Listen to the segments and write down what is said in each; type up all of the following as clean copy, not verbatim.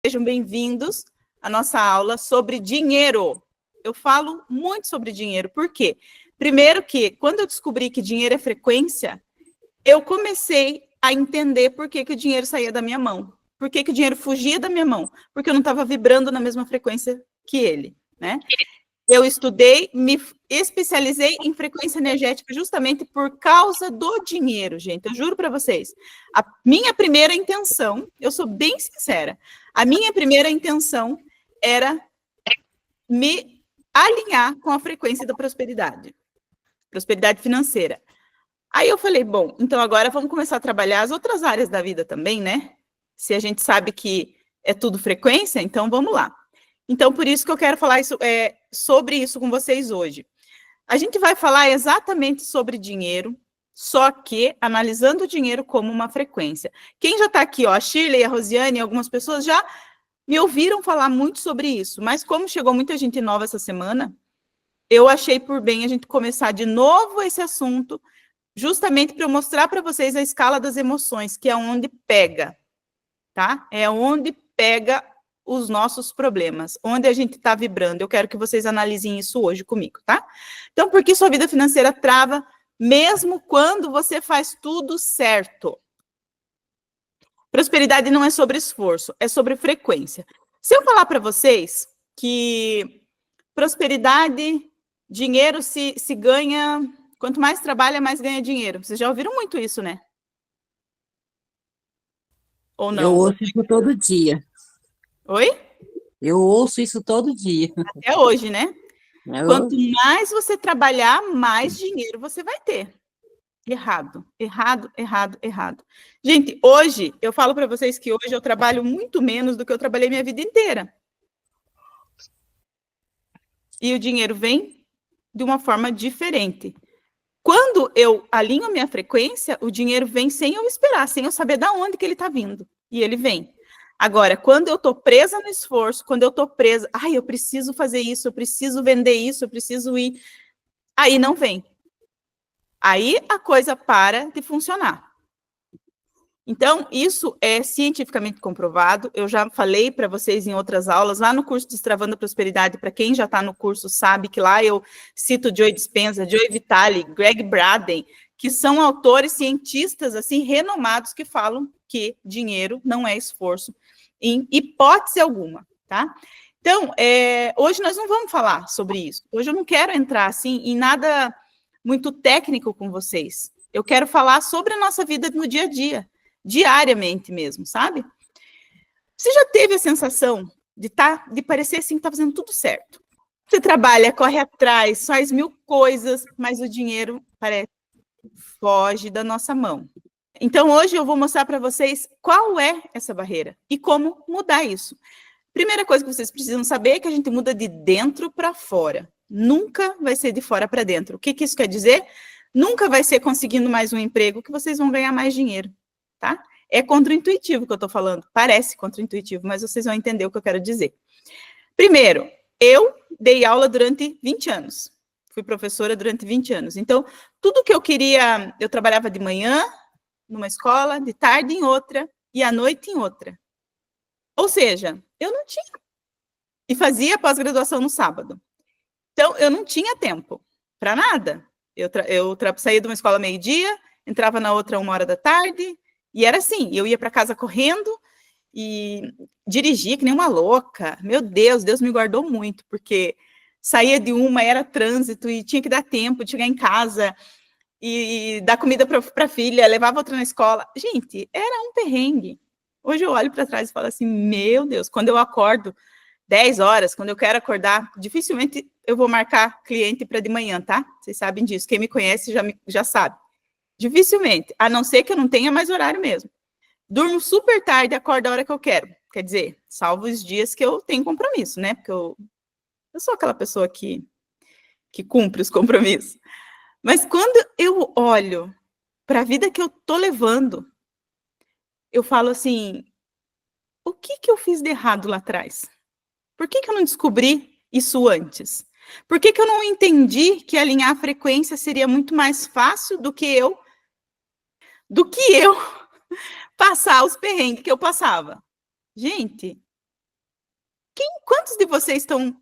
Sejam bem-vindos à nossa aula sobre dinheiro. Eu falo muito sobre dinheiro, por quê? Primeiro que, quando eu descobri que dinheiro é frequência, eu comecei a entender por que o dinheiro saía da minha mão. Por que o dinheiro fugia da minha mão? Porque eu não estava vibrando na mesma frequência que ele, né? Eu estudei, me especializei em frequência energética justamente por causa do dinheiro, gente. Eu juro para vocês. A minha primeira intenção, eu sou bem sincera, a minha primeira intenção era me alinhar com a frequência da prosperidade financeira. Aí eu falei, bom, então agora vamos começar a trabalhar as outras áreas da vida também, né? Se a gente sabe que é tudo frequência, então vamos lá. Então, por isso que eu quero falar sobre isso com vocês hoje. A gente vai falar exatamente sobre dinheiro, só que analisando o dinheiro como uma frequência. Quem já está aqui, ó, a Shirley, a Rosiane, algumas pessoas já me ouviram falar muito sobre isso, mas como chegou muita gente nova essa semana, eu achei por bem a gente começar de novo esse assunto, justamente para eu mostrar para vocês a escala das emoções, que é onde pega, tá? É onde pega os nossos problemas, onde a gente está vibrando. Eu quero que vocês analisem isso hoje comigo, tá? Então, por que sua vida financeira trava mesmo quando você faz tudo certo? Prosperidade não é sobre esforço, é sobre frequência. Se eu falar para vocês que prosperidade, dinheiro se ganha, quanto mais trabalha, mais ganha dinheiro. Vocês já ouviram muito isso, né? Ou não? Eu ouço isso todo dia. Oi? Eu ouço isso todo dia. Até hoje, né? Eu- Quanto mais você trabalhar, mais dinheiro você vai ter. Errado, errado, errado, errado. Gente, hoje, eu falo para vocês que hoje eu trabalho muito menos do que eu trabalhei minha vida inteira. E o dinheiro vem de uma forma diferente. Quando eu alinho a minha frequência, o dinheiro vem sem eu esperar, sem eu saber de onde que ele está vindo. E ele vem. Agora, quando eu estou presa no esforço, quando eu estou presa, eu preciso fazer isso, eu preciso vender isso, eu preciso ir, aí não vem. Aí a coisa para de funcionar. Então, isso é cientificamente comprovado. Eu já falei para vocês em outras aulas, lá no curso Destravando a Prosperidade, para quem já está no curso sabe que lá eu cito Joe Dispenza, Joe Vitale, Greg Braden, que são autores cientistas assim renomados que falam que dinheiro não é esforço em hipótese alguma, tá? Então, hoje nós não vamos falar sobre isso. Hoje eu não quero entrar assim em nada muito técnico com vocês. Eu quero falar sobre a nossa vida no dia a dia, diariamente mesmo, sabe? Você já teve a sensação de parecer assim que tá fazendo tudo certo? Você trabalha, corre atrás, faz mil coisas, mas o dinheiro parece foge da nossa mão. Então, hoje eu vou mostrar para vocês qual é essa barreira e como mudar isso. Primeira coisa que vocês precisam saber é que a gente muda de dentro para fora. Nunca vai ser de fora para dentro. O que isso quer dizer? Nunca vai ser conseguindo mais um emprego que vocês vão ganhar mais dinheiro, tá? É contraintuitivo o que eu estou falando. Parece contraintuitivo, mas vocês vão entender o que eu quero dizer. Primeiro, eu dei aula durante 20 anos. Fui professora durante 20 anos. Então, tudo que eu queria, eu trabalhava de manhã numa escola, de tarde em outra e à noite em outra. Ou seja, eu não tinha. E fazia pós-graduação no sábado. Então, eu não tinha tempo para nada. Eu saía de uma escola meio-dia, entrava na outra 1h da tarde, e era assim, eu ia para casa correndo e dirigia que nem uma louca. Meu Deus, Deus me guardou muito, porque saía de uma, era trânsito, e tinha que dar tempo de chegar em casa e dar comida para a filha, levava outra na escola. Gente, era um perrengue. Hoje eu olho para trás e falo assim, meu Deus, quando eu acordo 10 horas, quando eu quero acordar, dificilmente eu vou marcar cliente para de manhã, tá? Vocês sabem disso. Quem me conhece já sabe. Dificilmente, a não ser que eu não tenha mais horário mesmo. Durmo super tarde e acordo a hora que eu quero. Quer dizer, salvo os dias que eu tenho compromisso, né? Porque eu sou aquela pessoa que cumpre os compromissos. Mas quando eu olho para a vida que eu tô levando, eu falo assim, o que eu fiz de errado lá atrás? Por que eu não descobri isso antes? Por que eu não entendi que alinhar a frequência seria muito mais fácil do que eu passar os perrengues que eu passava? Gente, Quantos de vocês estão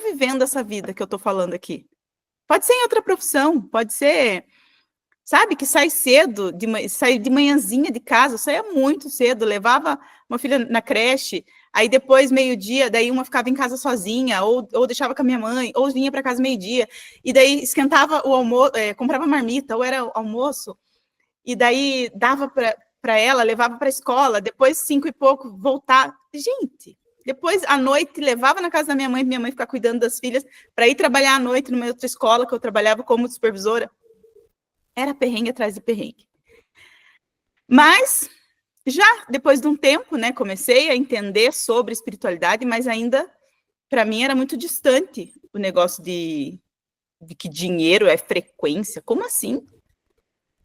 vivendo essa vida que eu estou falando aqui? Pode ser em outra profissão, pode ser, sabe, que sai cedo, sai de manhãzinha de casa, eu saía muito cedo, levava uma filha na creche, aí depois, meio-dia, daí uma ficava em casa sozinha, ou deixava com a minha mãe, ou vinha para casa meio-dia, e daí esquentava o almoço, comprava marmita, ou era almoço, e daí dava para ela, levava para a escola, depois 5 e pouco, voltar. Gente, depois à noite levava na casa da minha mãe ficar cuidando das filhas, para ir trabalhar à noite numa outra escola, que eu trabalhava como supervisora. Era perrengue atrás de perrengue. Mas, já depois de um tempo, né, comecei a entender sobre espiritualidade, mas ainda, para mim, era muito distante o negócio de que dinheiro é frequência. Como assim?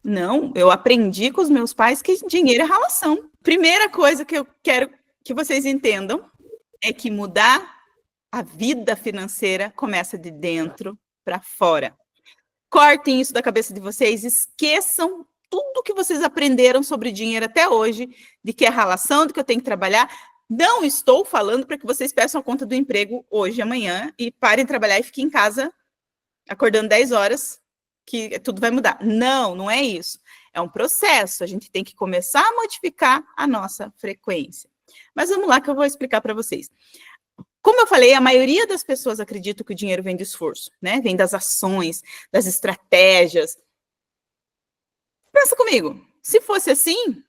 Não, eu aprendi com os meus pais que dinheiro é relação. Primeira coisa que eu quero que vocês entendam é que mudar a vida financeira começa de dentro para fora. Cortem isso da cabeça de vocês, esqueçam tudo que vocês aprenderam sobre dinheiro até hoje, de que é relação, de que eu tenho que trabalhar. Não estou falando para que vocês peçam a conta do emprego hoje, amanhã, e parem de trabalhar e fiquem em casa, acordando 10 horas, que tudo vai mudar. Não, não é isso. É um processo, a gente tem que começar a modificar a nossa frequência. Mas vamos lá que eu vou explicar para vocês. Como eu falei, a maioria das pessoas acredita que o dinheiro vem do esforço, né? Vem das ações, das estratégias. Pensa comigo, se fosse assim,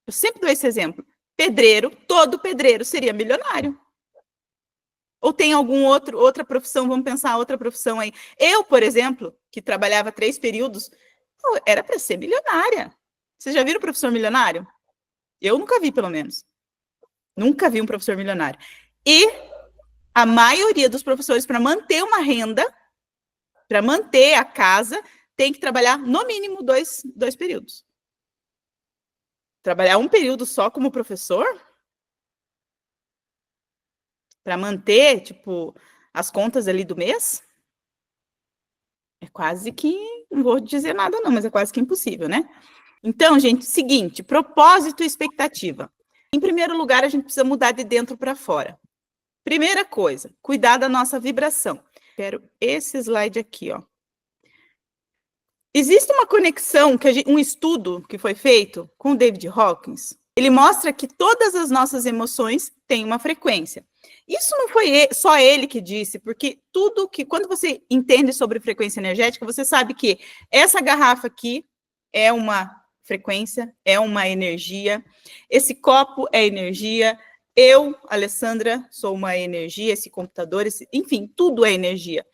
eu sempre dou esse exemplo, todo pedreiro seria milionário. Ou tem outra profissão, vamos pensar outra profissão aí. Eu, por exemplo, que trabalhava 3 períodos, era para ser milionária. Vocês já viram professor milionário? Eu nunca vi, pelo menos. Nunca vi um professor milionário. E a maioria dos professores, para manter uma renda, para manter a casa, tem que trabalhar no mínimo 2 períodos. Trabalhar um período só como professor, para manter, tipo, as contas ali do mês, é quase que, não vou dizer nada não, mas é quase que impossível, né? Então, gente, seguinte, propósito e expectativa. Em primeiro lugar, a gente precisa mudar de dentro para fora. Primeira coisa, cuidar da nossa vibração. Quero esse slide aqui, ó. Existe uma conexão, um estudo que foi feito com o David Hawkins. Ele mostra que todas as nossas emoções têm uma frequência. Isso não foi só ele que disse, porque quando você entende sobre frequência energética, você sabe que essa garrafa aqui é uma frequência, é uma energia, esse copo é energia, eu, Alessandra, sou uma energia, esse computador, enfim, tudo é energia.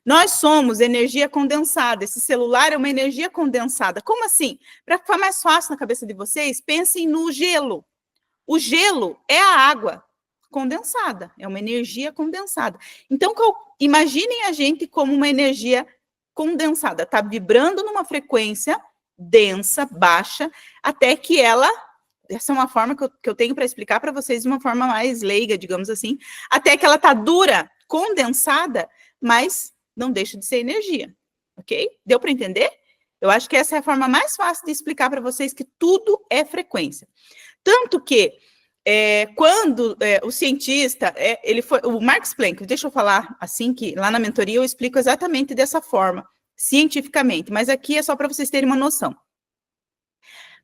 Nós somos energia condensada, esse celular é uma energia condensada. Como assim? Para ficar mais fácil na cabeça de vocês, pensem no gelo. O gelo é a água condensada, é uma energia condensada. Então, imaginem a gente como uma energia condensada, está vibrando numa frequência densa, baixa, até que essa é uma forma que eu tenho para explicar para vocês de uma forma mais leiga, digamos assim, até que ela está dura, condensada, mas não deixa de ser energia, ok? Deu para entender? Eu acho que essa é a forma mais fácil de explicar para vocês que tudo é frequência. Tanto que, quando o cientista, o Max Planck, deixa eu falar assim, que lá na mentoria eu explico exatamente dessa forma, cientificamente, mas aqui é só para vocês terem uma noção.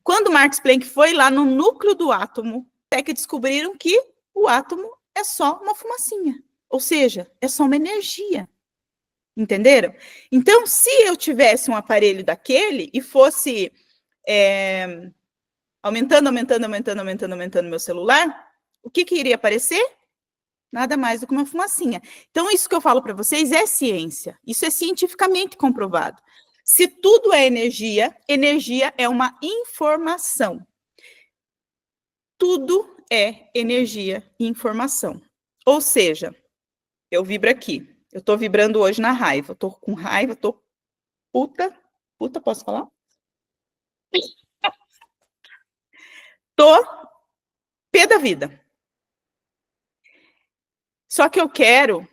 Quando Max Planck foi lá no núcleo do átomo, até que descobriram que o átomo é só uma fumacinha, ou seja, é só uma energia. Entenderam? Então, se eu tivesse um aparelho daquele e fosse aumentando meu celular, o que iria aparecer? Nada mais do que uma fumacinha. Então, isso que eu falo para vocês é ciência. Isso é cientificamente comprovado. Se tudo é energia, energia é uma informação. Tudo é energia e informação. Ou seja, eu vibro aqui. Eu tô vibrando hoje na raiva. Eu tô com raiva, tô puta, posso falar? Tô pé da vida. Só que eu quero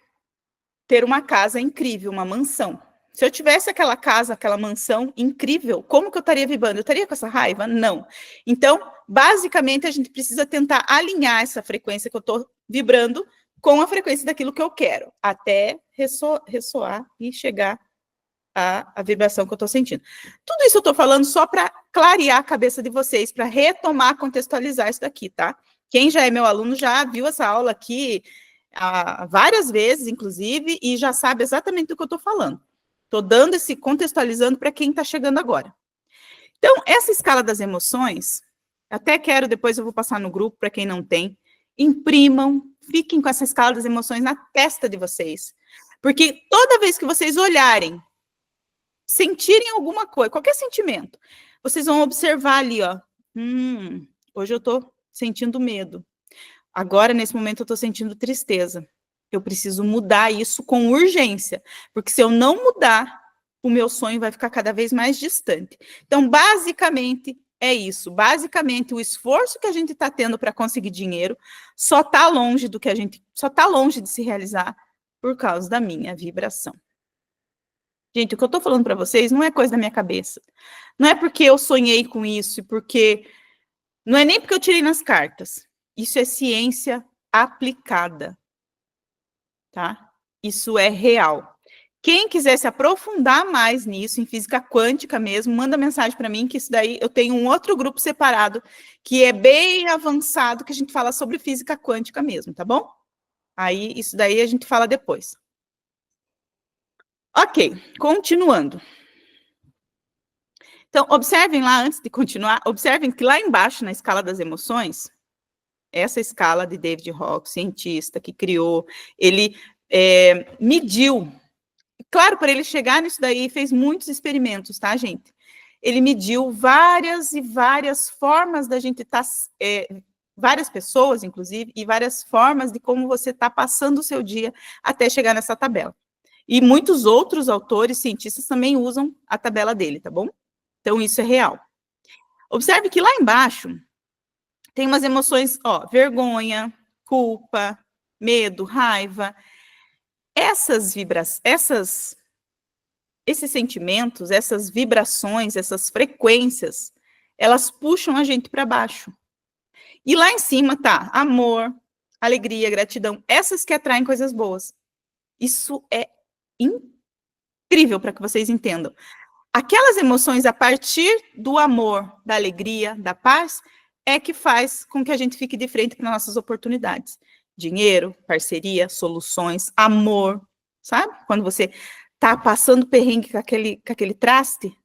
ter uma casa incrível, uma mansão. Se eu tivesse aquela casa, aquela mansão incrível, como que eu estaria vibrando? Eu estaria com essa raiva? Não. Então, basicamente, a gente precisa tentar alinhar essa frequência que eu estou vibrando com a frequência daquilo que eu quero, até ressoar e chegar à vibração que eu estou sentindo. Tudo isso eu estou falando só para clarear a cabeça de vocês, para retomar, contextualizar isso daqui, tá? Quem já é meu aluno já viu essa aula aqui várias vezes, inclusive, e já sabe exatamente do que eu estou falando. Estou dando esse contextualizando para quem está chegando agora. Então, essa escala das emoções, até quero, depois eu vou passar no grupo para quem não tem, imprimam, fiquem com essa escala das emoções na testa de vocês. Porque toda vez que vocês olharem, sentirem alguma coisa, qualquer sentimento, vocês vão observar ali, ó. Hoje eu estou sentindo medo. Agora, nesse momento, eu estou sentindo tristeza. Eu preciso mudar isso com urgência. Porque se eu não mudar, o meu sonho vai ficar cada vez mais distante. Então, basicamente, é isso. Basicamente, o esforço que a gente está tendo para conseguir dinheiro só está longe do que a gente... Só está longe de se realizar por causa da minha vibração. Gente, o que eu estou falando para vocês não é coisa da minha cabeça. Não é porque eu sonhei com isso, porque... Não é nem porque eu tirei nas cartas. Isso é ciência aplicada. Tá? Isso é real. Quem quiser se aprofundar mais nisso, em física quântica mesmo, manda mensagem para mim, que isso daí eu tenho um outro grupo separado, que é bem avançado, que a gente fala sobre física quântica mesmo, tá bom? Aí, isso daí a gente fala depois. Ok, continuando. Então, observem lá, antes de continuar, observem que lá embaixo, na escala das emoções, essa escala de David Hawkes, cientista que criou, ele mediu. Claro, para ele chegar nisso daí, fez muitos experimentos, tá, gente? Ele mediu várias e várias formas da gente estar, várias pessoas, inclusive, e várias formas de como você está passando o seu dia até chegar nessa tabela. E muitos outros autores, cientistas, também usam a tabela dele, tá bom? Então, isso é real. Observe que lá embaixo tem umas emoções, ó, vergonha, culpa, medo, raiva. Esses sentimentos, essas vibrações, essas frequências, elas puxam a gente para baixo. E lá em cima tá amor, alegria, gratidão, essas que atraem coisas boas. Isso é incrível para que vocês entendam. Aquelas emoções a partir do amor, da alegria, da paz, é que faz com que a gente fique de frente para nossas oportunidades. Dinheiro, parceria, soluções, amor, sabe? Quando você tá passando perrengue com aquele traste,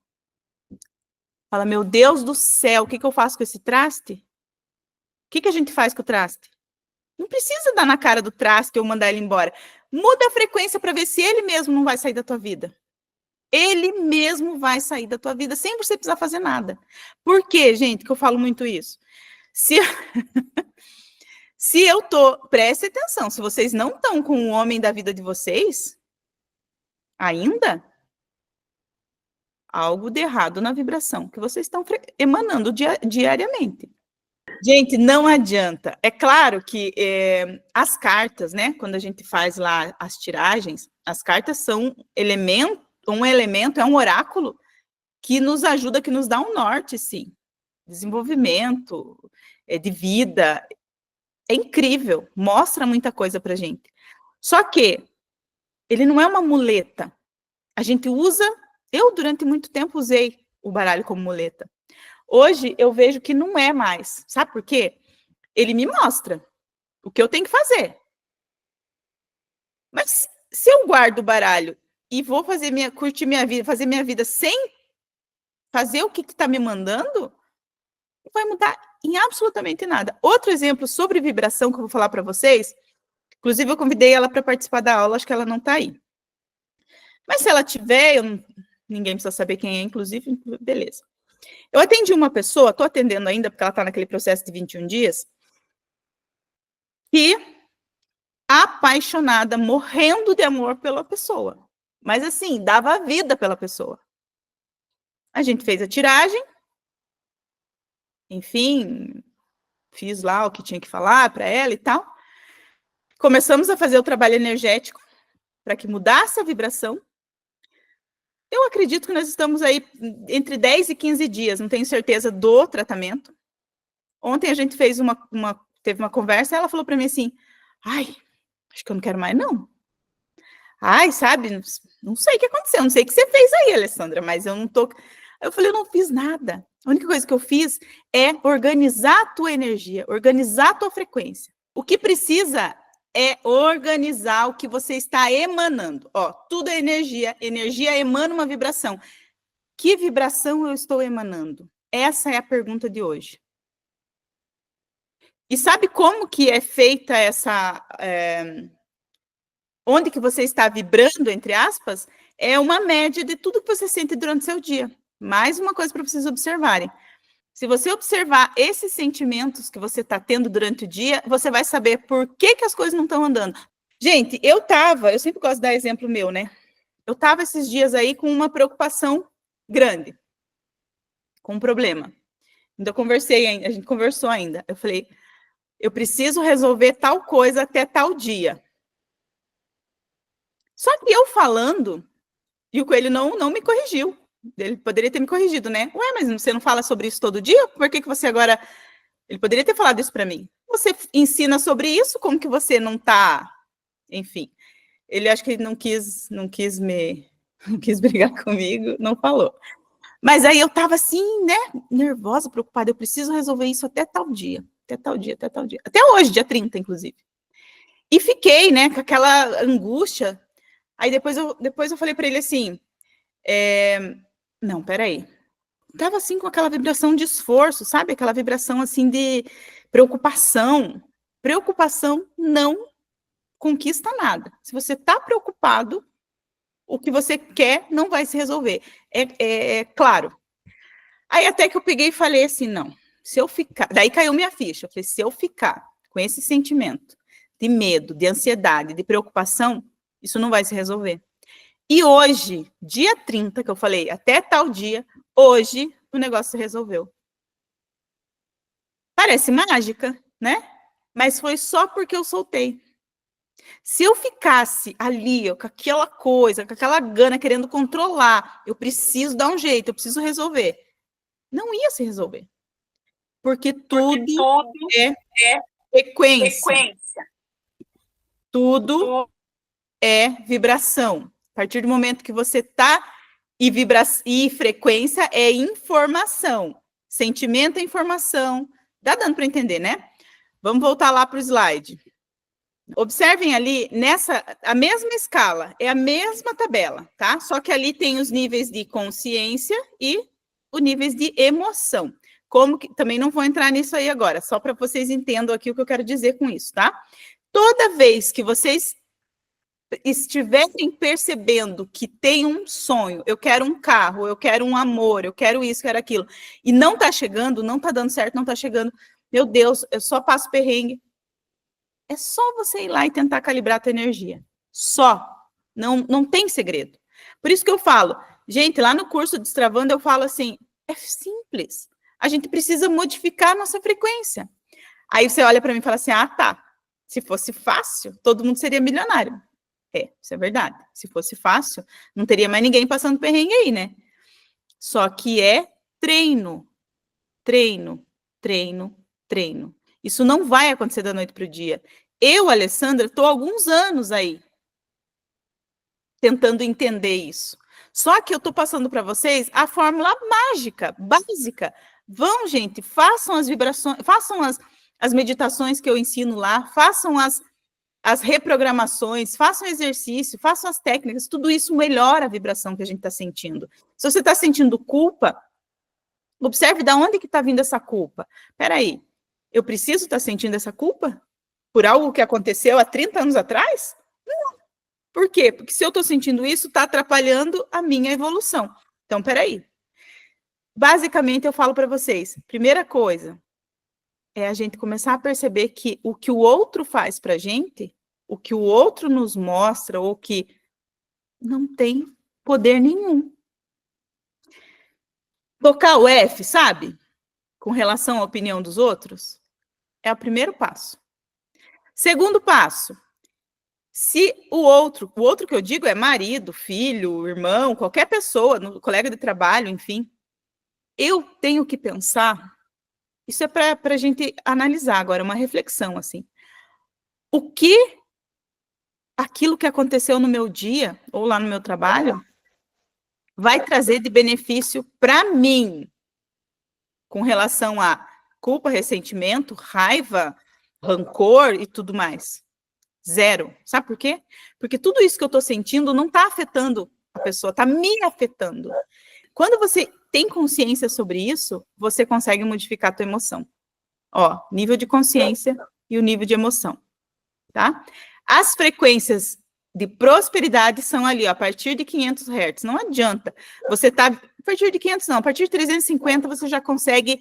fala, meu Deus do céu, o que eu faço com esse traste? O que a gente faz com o traste? Não precisa dar na cara do traste ou mandar ele embora. Muda a frequência para ver se ele mesmo não vai sair da tua vida. Ele mesmo vai sair da tua vida sem você precisar fazer nada. Por quê, gente, que eu falo muito isso? Se eu tô... Preste atenção, se vocês não estão com o homem da vida de vocês, ainda, algo de errado na vibração que vocês estão emanando diariamente. Gente, não adianta. É claro que as cartas, né, quando a gente faz lá as tiragens, as cartas são um elemento, é um oráculo que nos ajuda, que nos dá um norte, sim. Desenvolvimento, de vida. É incrível, mostra muita coisa pra gente. Só que ele não é uma muleta. A gente usa, eu durante muito tempo usei o baralho como muleta. Hoje eu vejo que não é mais. Sabe por quê? Ele me mostra o que eu tenho que fazer. Mas se eu guardo o baralho e vou curtir minha vida, fazer minha vida sem fazer o que está me mandando, não vai mudar em absolutamente nada. Outro exemplo sobre vibração que eu vou falar para vocês, inclusive eu convidei ela para participar da aula, acho que ela não está aí. Mas se ela tiver, ninguém precisa saber quem é, inclusive, beleza. Eu atendi uma pessoa, estou atendendo ainda, porque ela está naquele processo de 21 dias, que apaixonada, morrendo de amor pela pessoa. Mas assim, dava a vida pela pessoa. A gente fez a tiragem, enfim, fiz lá o que tinha que falar para ela e tal. Começamos a fazer o trabalho energético para que mudasse a vibração. Eu acredito que nós estamos aí entre 10 e 15 dias, não tenho certeza do tratamento. Ontem a gente fez teve uma conversa e ela falou para mim assim, ai, Acho que eu não quero mais, não. Ai, sabe, não sei o que aconteceu, não sei o que você fez aí, Alessandra, mas eu não tô... Eu falei, eu não fiz nada. A única coisa que eu fiz é organizar a tua energia, organizar a tua frequência. O que precisa é organizar o que você está emanando. Ó, tudo é energia, energia emana uma vibração. Que vibração eu estou emanando? Essa é a pergunta de hoje. E sabe como que é feita essa... onde que você está vibrando, entre aspas, é uma média de tudo que você sente durante o seu dia. Mais uma coisa para vocês observarem. Se você observar esses sentimentos que você está tendo durante o dia, você vai saber por que as coisas não estão andando. Gente, eu sempre gosto de dar exemplo meu, né? Eu estava esses dias aí com uma preocupação grande, com um problema. Ainda conversei, a gente conversou ainda. Eu falei, eu preciso resolver tal coisa até tal dia. Só que eu falando, e o Coelho não me corrigiu. Ele poderia ter me corrigido, né? Ué, mas você não fala sobre isso todo dia? Por que você agora... Ele poderia ter falado isso para mim. Você ensina sobre isso, como que você não tá... Enfim, ele acho que ele não quis brigar comigo, não falou. Mas aí eu tava assim, né, nervosa, preocupada, eu preciso resolver isso até tal dia, até tal dia, até tal dia. Até hoje, dia 30, inclusive. E fiquei, né, com aquela angústia. Aí depois eu falei para ele assim, não, peraí. Tava assim com aquela vibração de esforço, sabe? Aquela vibração assim de preocupação. Preocupação não conquista nada. Se você tá preocupado, o que você quer não vai se resolver. É claro. Aí até que eu peguei e falei assim, não, se eu ficar... Daí caiu minha ficha. Eu falei, se eu ficar com esse sentimento de medo, de ansiedade, de preocupação, isso não vai se resolver. E hoje, dia 30, que eu falei, até tal dia, hoje o negócio se resolveu. Parece mágica, né? Mas foi só porque eu soltei. Se eu ficasse ali, ó, com aquela coisa, com aquela gana, querendo controlar, eu preciso dar um jeito, eu preciso resolver, não ia se resolver. Porque tudo é frequência. Tudo é vibração. A partir do momento que você está e frequência é informação. Sentimento é informação. Dá dando para entender, né? Vamos voltar lá para o slide. Observem ali, a mesma escala, é a mesma tabela, tá? Só que ali tem os níveis de consciência e os níveis de emoção. Também não vou entrar nisso aí agora, só para vocês entendam aqui o que eu quero dizer com isso, tá? Toda vez que vocês estiverem percebendo que tem um sonho, eu quero um carro, eu quero um amor, eu quero isso, quero aquilo, e não tá chegando, não tá dando certo, não tá chegando, meu Deus, eu só passo perrengue. É só você ir lá e tentar calibrar a tua energia. Só. Não tem segredo. Por isso que eu falo, gente, lá no curso Destravando, eu falo assim, é simples. A gente precisa modificar a nossa frequência. Aí você olha para mim e fala assim, ah, tá. Se fosse fácil, todo mundo seria milionário. Isso é verdade. Se fosse fácil, não teria mais ninguém passando perrengue aí, né? Só que é treino. Treino, treino, treino. Isso não vai acontecer da noite para o dia. Eu, Alessandra, estou há alguns anos aí tentando entender isso. Só que eu estou passando para vocês a fórmula mágica, básica. Vão, gente, façam as vibrações, façam as meditações que eu ensino lá, façam as reprogramações, façam exercício, façam as técnicas, tudo isso melhora a vibração que a gente está sentindo. Se você está sentindo culpa, observe de onde que está vindo essa culpa. Espera aí, eu preciso estar sentindo essa culpa? Por algo que aconteceu há 30 anos atrás? Não. Por quê? Porque se eu estou sentindo isso, está atrapalhando a minha evolução. Então, espera aí. Basicamente, eu falo para vocês, primeira coisa, é a gente começar a perceber que o que o outro faz para a gente, o que o outro nos mostra, ou que não tem poder nenhum. Tocar o F, sabe? Com relação à opinião dos outros, é o primeiro passo. Segundo passo, se o outro que eu digo é marido, filho, irmão, qualquer pessoa, colega de trabalho, enfim, eu tenho que pensar, isso é para a gente analisar agora, uma reflexão, assim, o que aquilo que aconteceu no meu dia ou lá no meu trabalho vai trazer de benefício para mim com relação a culpa, ressentimento, raiva, rancor e tudo mais. Zero. Sabe por quê? Porque tudo isso que eu estou sentindo não está afetando a pessoa, está me afetando. Quando você tem consciência sobre isso, você consegue modificar a tua emoção. Ó, nível de consciência e o nível de emoção, tá? As frequências de prosperidade são ali, ó, a partir de 500 Hz. Não adianta. Você tá a partir de 500 não, a partir de 350 você já consegue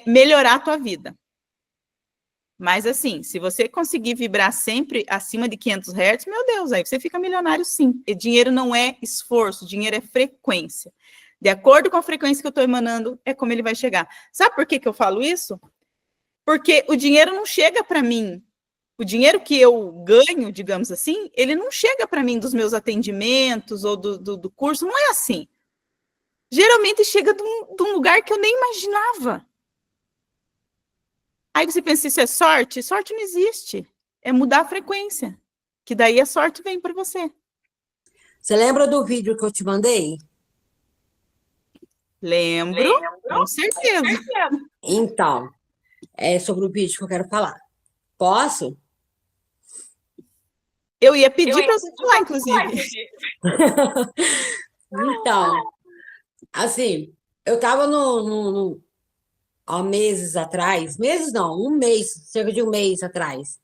melhorar a tua vida. Mas assim, se você conseguir vibrar sempre acima de 500 Hz, meu Deus, aí você fica milionário sim. E dinheiro não é esforço, dinheiro é frequência. De acordo com a frequência que eu estou emanando, é como ele vai chegar. Sabe por que eu falo isso? Porque o dinheiro não chega para mim. O dinheiro que eu ganho, digamos assim, ele não chega para mim dos meus atendimentos ou do curso, não é assim. Geralmente chega de um lugar que eu nem imaginava. Aí você pensa, isso é sorte? Sorte não existe. É mudar a frequência. Que daí a sorte vem para você. Você lembra do vídeo que eu te mandei? Lembro, com certeza. Então, é sobre o vídeo que eu quero falar. Posso? Eu ia pedir para você falar, inclusive. Então, assim, eu estava há meses atrás, meses não, um mês, cerca de um mês atrás,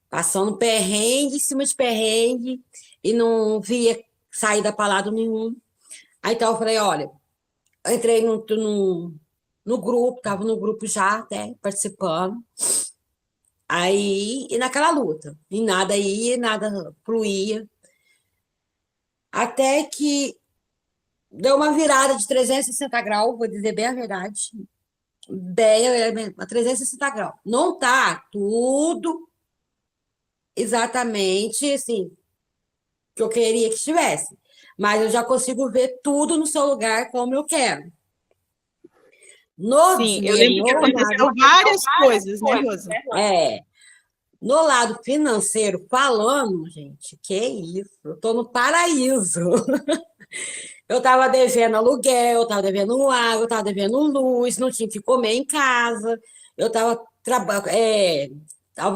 passando perrengue em cima de perrengue e não via saída para lado nenhum. Aí então eu falei, olha, eu entrei no grupo, estava no grupo já até participando. Aí, e naquela luta, e nada ia, nada fluía. Até que deu uma virada de 360 graus, vou dizer bem a verdade. Bem, a 360 graus. Não tá tudo exatamente assim que eu queria que estivesse, mas eu já consigo ver tudo no seu lugar como eu quero. Sim, eu lembro que aconteceu várias coisas, né, Rosa? No lado financeiro falando, gente, que isso? Eu tô no paraíso. Eu estava devendo aluguel, eu estava devendo água, eu estava devendo luz, não tinha que comer em casa. Eu estava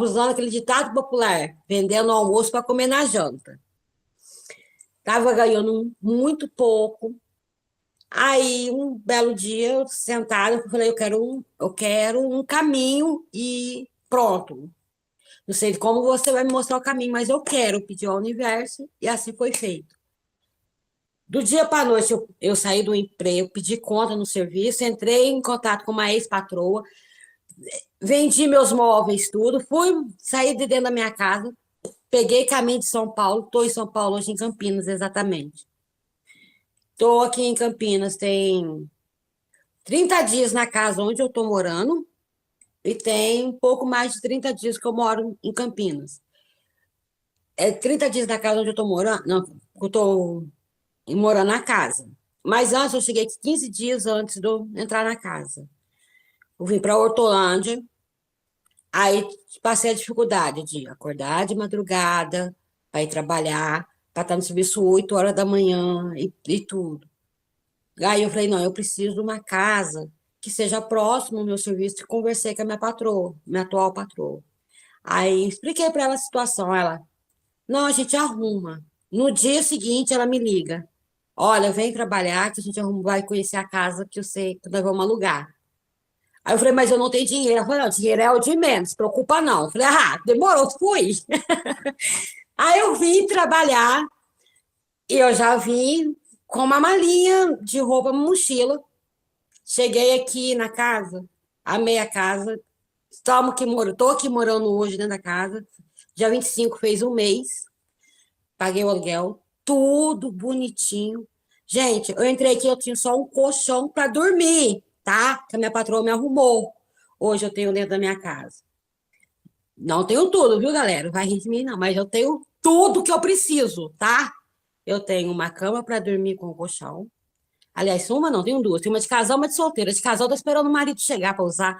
usando aquele ditado popular, vendendo almoço para comer na janta. Estava ganhando muito pouco. Aí, um belo dia, eu sentada, eu falei, eu quero um caminho e pronto. Não sei como você vai me mostrar o caminho, mas eu quero pedir ao universo, e assim foi feito. Do dia para a noite, eu saí do emprego, pedi conta no serviço, entrei em contato com uma ex-patroa, vendi meus móveis, tudo, saí de dentro da minha casa, peguei caminho de São Paulo, estou em São Paulo hoje, em Campinas, exatamente. Estou aqui em Campinas, tem 30 dias na casa onde eu estou morando, e tem um pouco mais de 30 dias que eu moro em Campinas. 30 dias na casa onde eu estou morando, não, eu estou morando na casa. Mas antes, eu cheguei 15 dias antes de eu entrar na casa. Eu vim para Hortolândia, aí passei a dificuldade de acordar de madrugada, para ir trabalhar, para estar no serviço 8 horas da manhã e tudo. Aí eu falei, não, eu preciso de uma casa que seja próximo ao meu serviço, e conversei com a minha patroa, minha atual patroa. Aí expliquei para ela a situação, ela, não, a gente arruma. No dia seguinte, ela me liga. Olha, vem trabalhar que a gente vai conhecer a casa que nós vamos alugar. Aí eu falei, mas eu não tenho dinheiro. Ela falou, não, dinheiro é o de menos, se preocupa não. Eu falei, demorou, fui. Aí eu vim trabalhar e eu já vim com uma malinha de roupa, mochila. Cheguei aqui na casa, amei a casa. Estou aqui morando hoje dentro da casa. Dia 25 fez um mês. Paguei o aluguel, tudo bonitinho. Gente, eu entrei aqui, eu tinha só um colchão para dormir, tá? Que a minha patroa me arrumou. Hoje eu tenho dentro da minha casa. Não tenho tudo, viu, galera? Vai rir de mim, não, mas eu tenho tudo que eu preciso, tá? Eu tenho uma cama para dormir com o colchão. Aliás, uma não, tenho duas. Tenho uma de casal, uma de solteira. De casal, tô esperando o marido chegar para usar.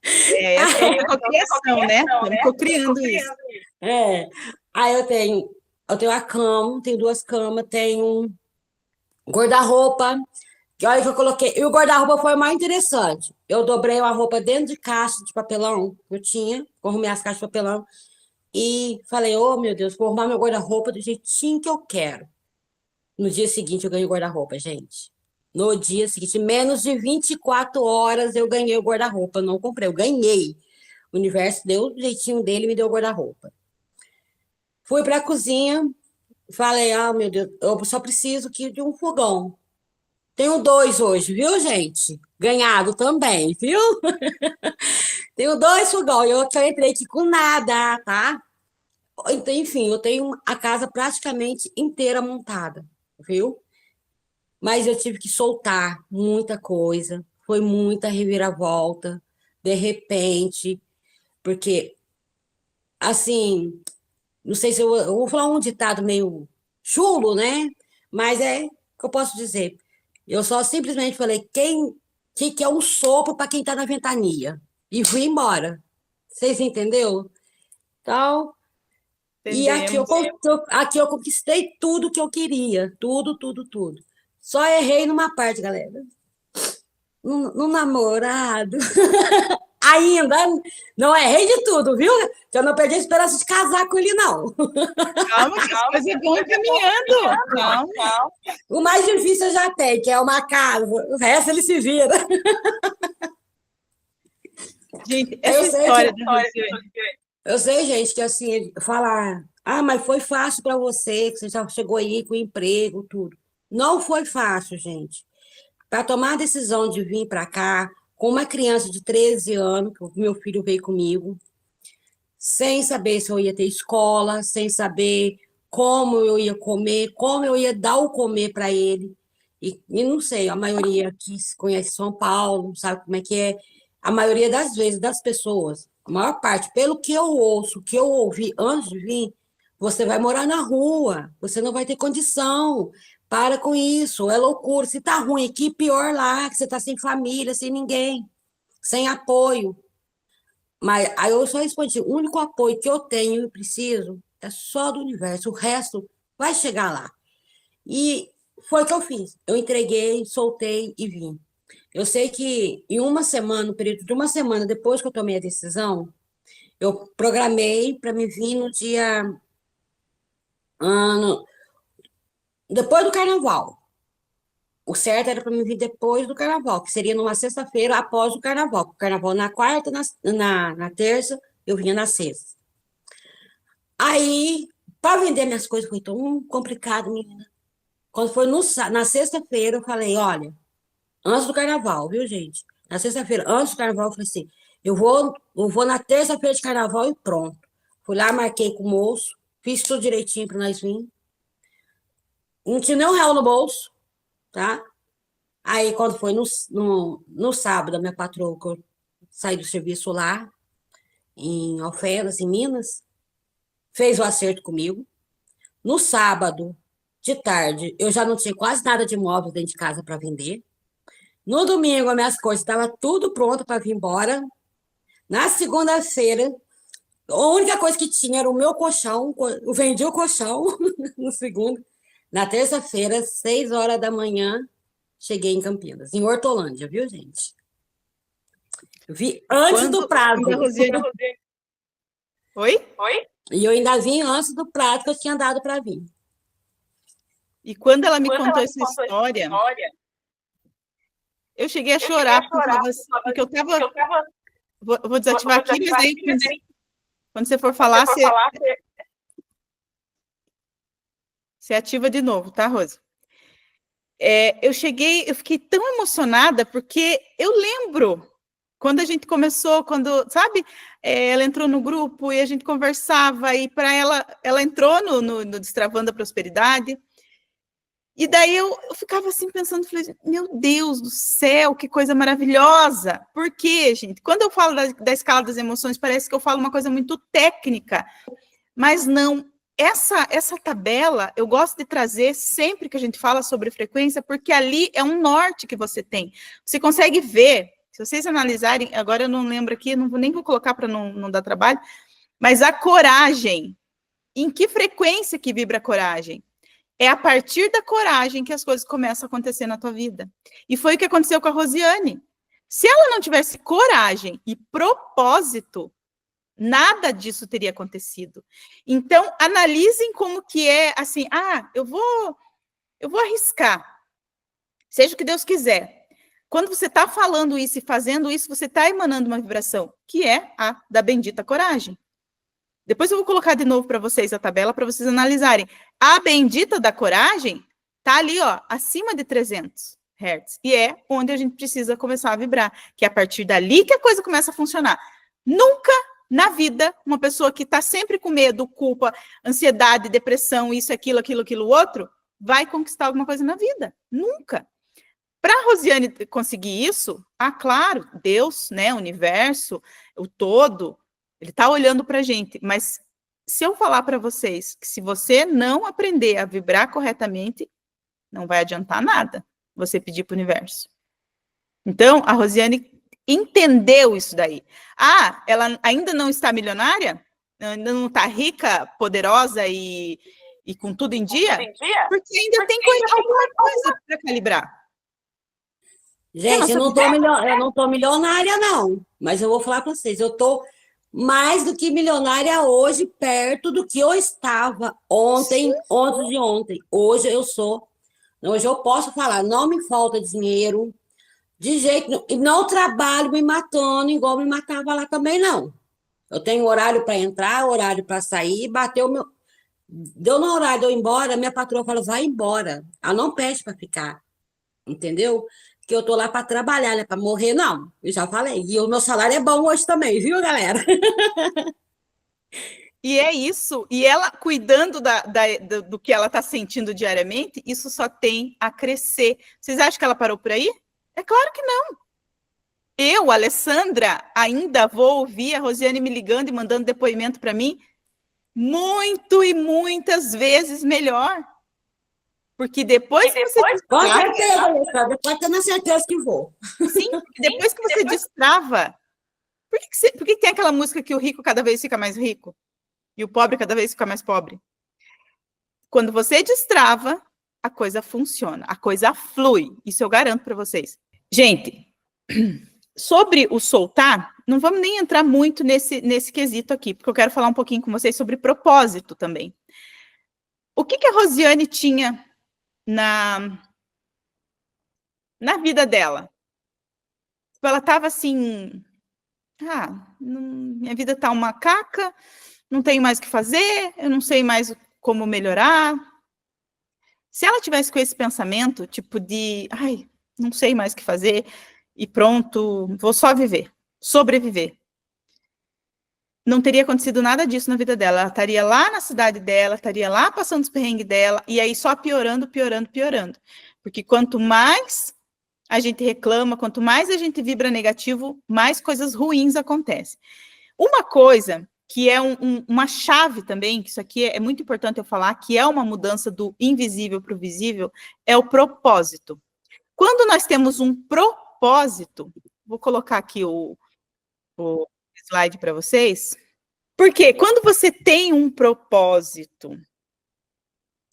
Essa é a cocriação, né? Estamos cocriando isso. Aí eu tenho a cama, tenho 2 camas, tenho um guarda-roupa. E olha que eu coloquei. E o guarda-roupa foi o mais interessante. Eu dobrei uma roupa dentro de caixa de papelão que eu tinha, arrumei as caixas de papelão e falei: oh, meu Deus, vou arrumar meu guarda-roupa do jeitinho que eu quero. No dia seguinte, eu ganhei o guarda-roupa, gente. No dia seguinte, menos de 24 horas, eu ganhei o guarda-roupa. Não comprei, eu ganhei. O universo deu o jeitinho dele e me deu o guarda-roupa. Fui para a cozinha, falei: ah, meu Deus, eu só preciso de um fogão. Tenho 2 hoje, viu, gente? Ganhado também, viu? Tenho 2 fogões. Eu entrei aqui com nada, tá? Então, enfim, eu tenho a casa praticamente inteira montada, viu? Mas eu tive que soltar muita coisa. Foi muita reviravolta, de repente, porque, assim, não sei se eu vou falar um ditado meio chulo, né? Mas é o que eu posso dizer. Eu só simplesmente falei: que é um sopro para quem está na ventania? E fui embora. Vocês entenderam? Então, e Entendemos. aqui eu conquistei tudo que eu queria. Tudo, tudo, tudo. Só errei numa parte, galera. No namorado. Ainda não errei de tudo, viu? Eu não perdi a esperança de casar com ele, não. Calma, que as coisas vão caminhando. Calma. O mais difícil eu já tenho, que é uma casa. O resto ele se vira. Gente, essa história da Rosiane. Eu sei, gente, que assim, falar: ah, mas foi fácil para você, que você já chegou aí com emprego, tudo. Não foi fácil, gente. Para tomar a decisão de vir para cá, com uma criança de 13 anos, que o meu filho veio comigo, sem saber se eu ia ter escola, sem saber como eu ia comer, como eu ia dar o comer para ele. E não sei, a maioria aqui conhece São Paulo, sabe como é que é. A maioria das vezes, das pessoas, a maior parte, pelo que eu ouço, que eu ouvi antes de vir, você vai morar na rua, você não vai ter condição. Para com isso, é loucura. Se tá ruim aqui, pior lá, que você tá sem família, sem ninguém, sem apoio. Mas aí eu só respondi: o único apoio que eu tenho e preciso é só do universo, o resto vai chegar lá. E foi o que eu fiz. Eu entreguei, soltei e vim. Eu sei que em uma semana, no período de uma semana depois que eu tomei a decisão, eu programei para me vir no dia. Depois do carnaval. O certo era para me vir depois do carnaval, que seria numa sexta-feira após o carnaval. O carnaval na quarta, na terça, eu vinha na sexta. Aí, para vender minhas coisas, foi tão complicado, menina. Quando foi na sexta-feira, eu falei: olha, antes do carnaval, viu, gente? Na sexta-feira, antes do carnaval, eu falei assim: eu vou na terça-feira de carnaval e pronto. Fui lá, marquei com o moço, fiz tudo direitinho para nós vir. Não tinha nem R$1 no bolso, tá? Aí, quando foi no sábado, a minha patroa, que eu saí do serviço lá, em Alfenas, em Minas, fez o acerto comigo. No sábado, de tarde, eu já não tinha quase nada de imóvel dentro de casa para vender. No domingo, as minhas coisas estavam tudo pronto para vir embora. Na segunda-feira, a única coisa que tinha era o meu colchão. Eu vendi o colchão no segundo. Na terça-feira, 6 horas da manhã, cheguei em Campinas, em Hortolândia, viu, gente? Vi antes do prazo. Oi? E eu ainda vim antes do prazo que eu tinha dado para vir. E quando ela me contou essa história, eu cheguei a chorar, porque eu estava... Vou desativar aqui, mas aí quando você for falar, você ativa de novo, tá, Rose? Eu fiquei tão emocionada, porque eu lembro quando a gente começou, sabe, ela entrou no grupo e a gente conversava, e para ela entrou no Destravando a Prosperidade, e daí eu ficava assim pensando, falei: meu Deus do céu, que coisa maravilhosa. Por quê, gente? Quando eu falo da escala das emoções, parece que eu falo uma coisa muito técnica, mas não. Essa tabela eu gosto de trazer sempre que a gente fala sobre frequência, porque ali é um norte que você tem. Você consegue ver, se vocês analisarem, agora eu não lembro aqui, nem vou colocar para não dar trabalho, mas a coragem em que frequência que vibra a coragem? É a partir da coragem que as coisas começam a acontecer na tua vida. E foi o que aconteceu com a Rosiane. Se ela não tivesse coragem e propósito, nada disso teria acontecido. Então, analisem como que é, assim, eu vou arriscar, seja o que Deus quiser. Quando você está falando isso e fazendo isso, você está emanando uma vibração, que é a da bendita coragem. Depois eu vou colocar de novo para vocês a tabela, para vocês analisarem. A bendita da coragem está ali, ó, acima de 300 Hz. E é onde a gente precisa começar a vibrar, que é a partir dali que a coisa começa a funcionar. Nunca na vida, uma pessoa que está sempre com medo, culpa, ansiedade, depressão, isso, aquilo, outro, vai conquistar alguma coisa na vida. Nunca. Para a Rosiane conseguir isso, claro, Deus, né, o universo, o todo, ele está olhando para a gente. Mas se eu falar para vocês que se você não aprender a vibrar corretamente, não vai adiantar nada você pedir para o universo. Então, a Rosiane entendeu isso daí. Ela ainda não está milionária? Ainda não está rica, poderosa e com tudo em dia? Porque ainda tem alguma coisa para calibrar. Gente, eu não tô milionária, não. Mas eu vou falar para vocês, eu tô mais do que milionária hoje, perto do que eu estava ontem, antes de ontem. Hoje eu sou. Hoje eu posso falar, não me falta dinheiro, de jeito nenhum. E não trabalho me matando, igual me matava lá também, não. Eu tenho horário para entrar, horário para sair, bateu meu. Deu no horário de eu ir embora, minha patroa fala, vai embora. Ela não pede para ficar. Entendeu? Que eu tô lá para trabalhar, né? Para morrer, não. Eu já falei. E o meu salário é bom hoje também, viu, galera? E é isso. E ela cuidando do que ela está sentindo diariamente, isso só tem a crescer. Vocês acham que ela parou por aí? É claro que não. Eu, Alessandra, ainda vou ouvir a Rosiane me ligando e mandando depoimento para mim muito e muitas vezes melhor. Porque depois que você... Com certeza, Alessandra. Pode ter na certeza que vou. Sim, depois que você destrava... Por que tem aquela música que o rico cada vez fica mais rico? E o pobre cada vez fica mais pobre? Quando você destrava, a coisa funciona, a coisa flui. Isso eu garanto para vocês. Gente, sobre o soltar, não vamos nem entrar muito nesse quesito aqui, porque eu quero falar um pouquinho com vocês sobre propósito também. O que a Rosiane tinha na vida dela? Ela estava assim, minha vida está uma caca, não tenho mais o que fazer, eu não sei mais como melhorar. Se ela tivesse com esse pensamento, tipo de, não sei mais o que fazer, e pronto, vou só viver, sobreviver. Não teria acontecido nada disso na vida dela. Ela estaria lá na cidade dela, estaria lá passando os perrengues dela, e aí só piorando. Porque quanto mais a gente reclama, quanto mais a gente vibra negativo, mais coisas ruins acontecem. Uma coisa que é uma chave também, que isso aqui é muito importante eu falar, que é uma mudança do invisível para o visível, é o propósito. Quando nós temos um propósito, vou colocar aqui o slide para vocês, porque quando você tem um propósito,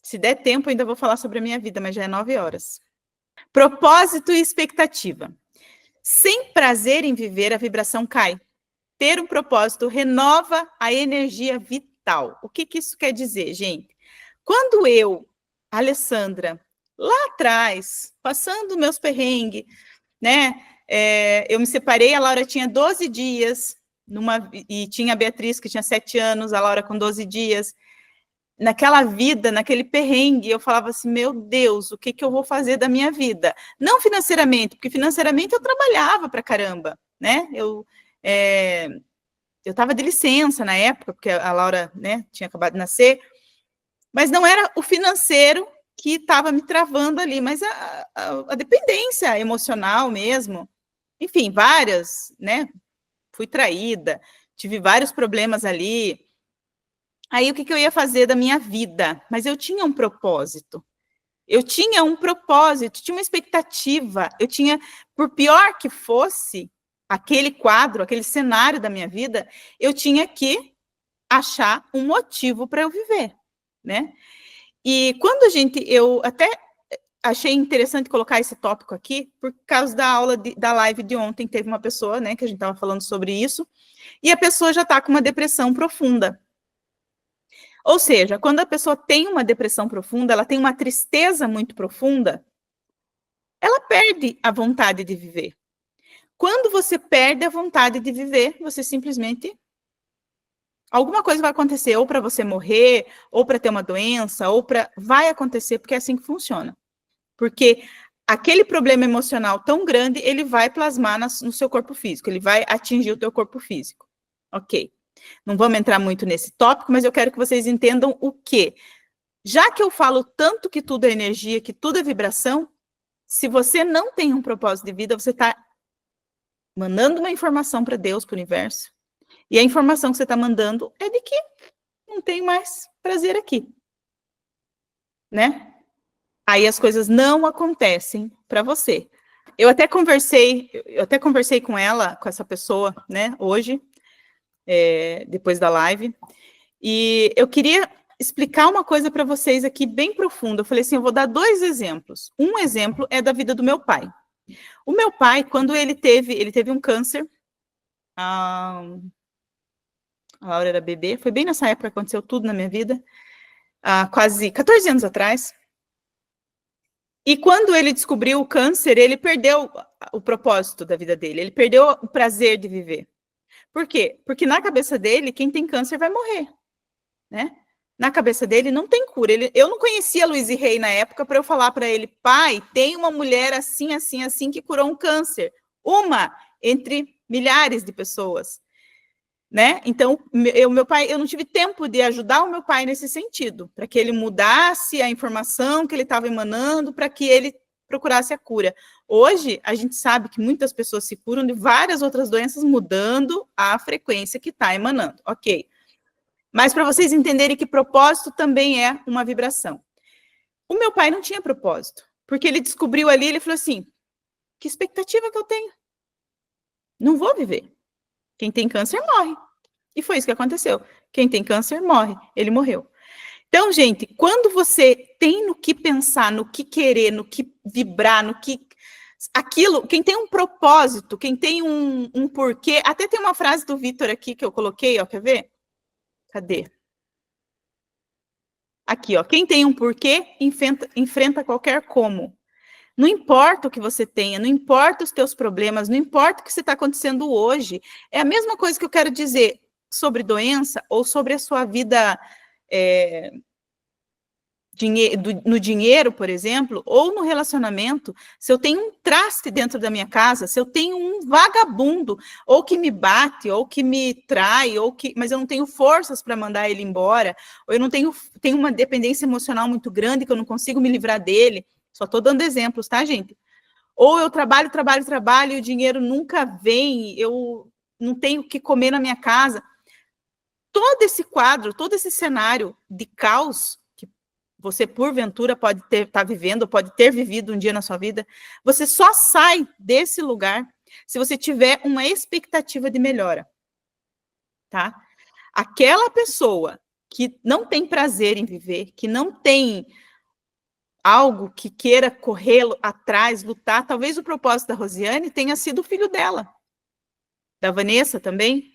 se der tempo, eu ainda vou falar sobre a minha vida, mas já é 9 horas. Propósito e expectativa. Sem prazer em viver, a vibração cai. Ter um propósito renova a energia vital. O que isso quer dizer, gente? Quando eu, Alessandra, lá atrás, passando meus perrengues, né? Eu me separei, a Laura tinha 12 dias, e tinha a Beatriz, que tinha 7 anos, a Laura com 12 dias. Naquela vida, naquele perrengue, eu falava assim, meu Deus, o que eu vou fazer da minha vida? Não financeiramente, porque financeiramente eu trabalhava pra caramba, né? Eu estava de licença na época, porque a Laura, né, tinha acabado de nascer, mas não era o financeiro que estava me travando ali, mas a dependência emocional mesmo. Enfim, várias, né? Fui traída, tive vários problemas ali. Aí, o que eu ia fazer da minha vida? Mas eu tinha um propósito. Tinha uma expectativa. Eu tinha, por pior que fosse aquele quadro, aquele cenário da minha vida, eu tinha que achar um motivo para eu viver, né? E quando eu até achei interessante colocar esse tópico aqui, por causa da aula da live de ontem, teve uma pessoa, né, que a gente estava falando sobre isso, e a pessoa já está com uma depressão profunda. Ou seja, quando a pessoa tem uma depressão profunda, ela tem uma tristeza muito profunda, ela perde a vontade de viver. Quando você perde a vontade de viver, você simplesmente... alguma coisa vai acontecer, ou para você morrer, ou para ter uma doença, ou para... vai acontecer, porque é assim que funciona. Porque aquele problema emocional tão grande, ele vai plasmar no seu corpo físico, ele vai atingir o teu corpo físico. Ok. Não vamos entrar muito nesse tópico, mas eu quero que vocês entendam o quê? Já que eu falo tanto que tudo é energia, que tudo é vibração, se você não tem um propósito de vida, você está mandando uma informação para Deus, para o universo, e a informação que você está mandando é de que não tem mais prazer aqui, né? Aí as coisas não acontecem para você. Eu até conversei com ela, com essa pessoa, né, hoje, depois da live, e eu queria explicar uma coisa para vocês aqui bem profunda. Eu falei assim, eu vou dar 2 exemplos. Um exemplo é da vida do meu pai. O meu pai, quando ele teve um câncer, a Laura era bebê, foi bem nessa época que aconteceu tudo na minha vida, há quase 14 anos atrás. E quando ele descobriu o câncer, ele perdeu o propósito da vida dele, ele perdeu o prazer de viver. Por quê? Porque na cabeça dele, quem tem câncer vai morrer, né? Na cabeça dele não tem cura. Eu não conhecia a Luiz e Rei na época para eu falar para ele, pai, tem uma mulher assim, assim, assim que curou um câncer. Uma entre milhares de pessoas, né? Então, meu pai, eu não tive tempo de ajudar o meu pai nesse sentido, para que ele mudasse a informação que ele estava emanando, para que ele procurasse a cura. Hoje, a gente sabe que muitas pessoas se curam de várias outras doenças, mudando a frequência que está emanando, ok. Mas para vocês entenderem que propósito também é uma vibração. O meu pai não tinha propósito, porque ele descobriu ali, ele falou assim, que expectativa que eu tenho? Não vou viver. Quem tem câncer morre. E foi isso que aconteceu. Quem tem câncer morre. Ele morreu. Então, gente, quando você tem no que pensar, no que querer, no que vibrar, no que... aquilo, quem tem um propósito, quem tem um porquê... Até tem uma frase do Vitor aqui que eu coloquei, ó, quer ver? Cadê? Aqui, ó. Quem tem um porquê, enfrenta qualquer como. Não importa o que você tenha, não importa os teus problemas, não importa o que está acontecendo hoje. É a mesma coisa que eu quero dizer sobre doença ou sobre a sua vida no dinheiro, por exemplo, ou no relacionamento. Se eu tenho um traste dentro da minha casa, se eu tenho um vagabundo, ou que me bate, ou que me trai, mas eu não tenho forças para mandar ele embora, ou eu não tenho uma dependência emocional muito grande que eu não consigo me livrar dele. Só estou dando exemplos, tá, gente? Ou eu trabalho, e o dinheiro nunca vem, eu não tenho o que comer na minha casa. Todo esse quadro, todo esse cenário de caos que você, porventura, pode estar vivendo, pode ter vivido um dia na sua vida, você só sai desse lugar se você tiver uma expectativa de melhora, tá? Aquela pessoa que não tem prazer em viver, que não tem algo que queira correr atrás, lutar, talvez o propósito da Rosiane tenha sido o filho dela, da Vanessa também.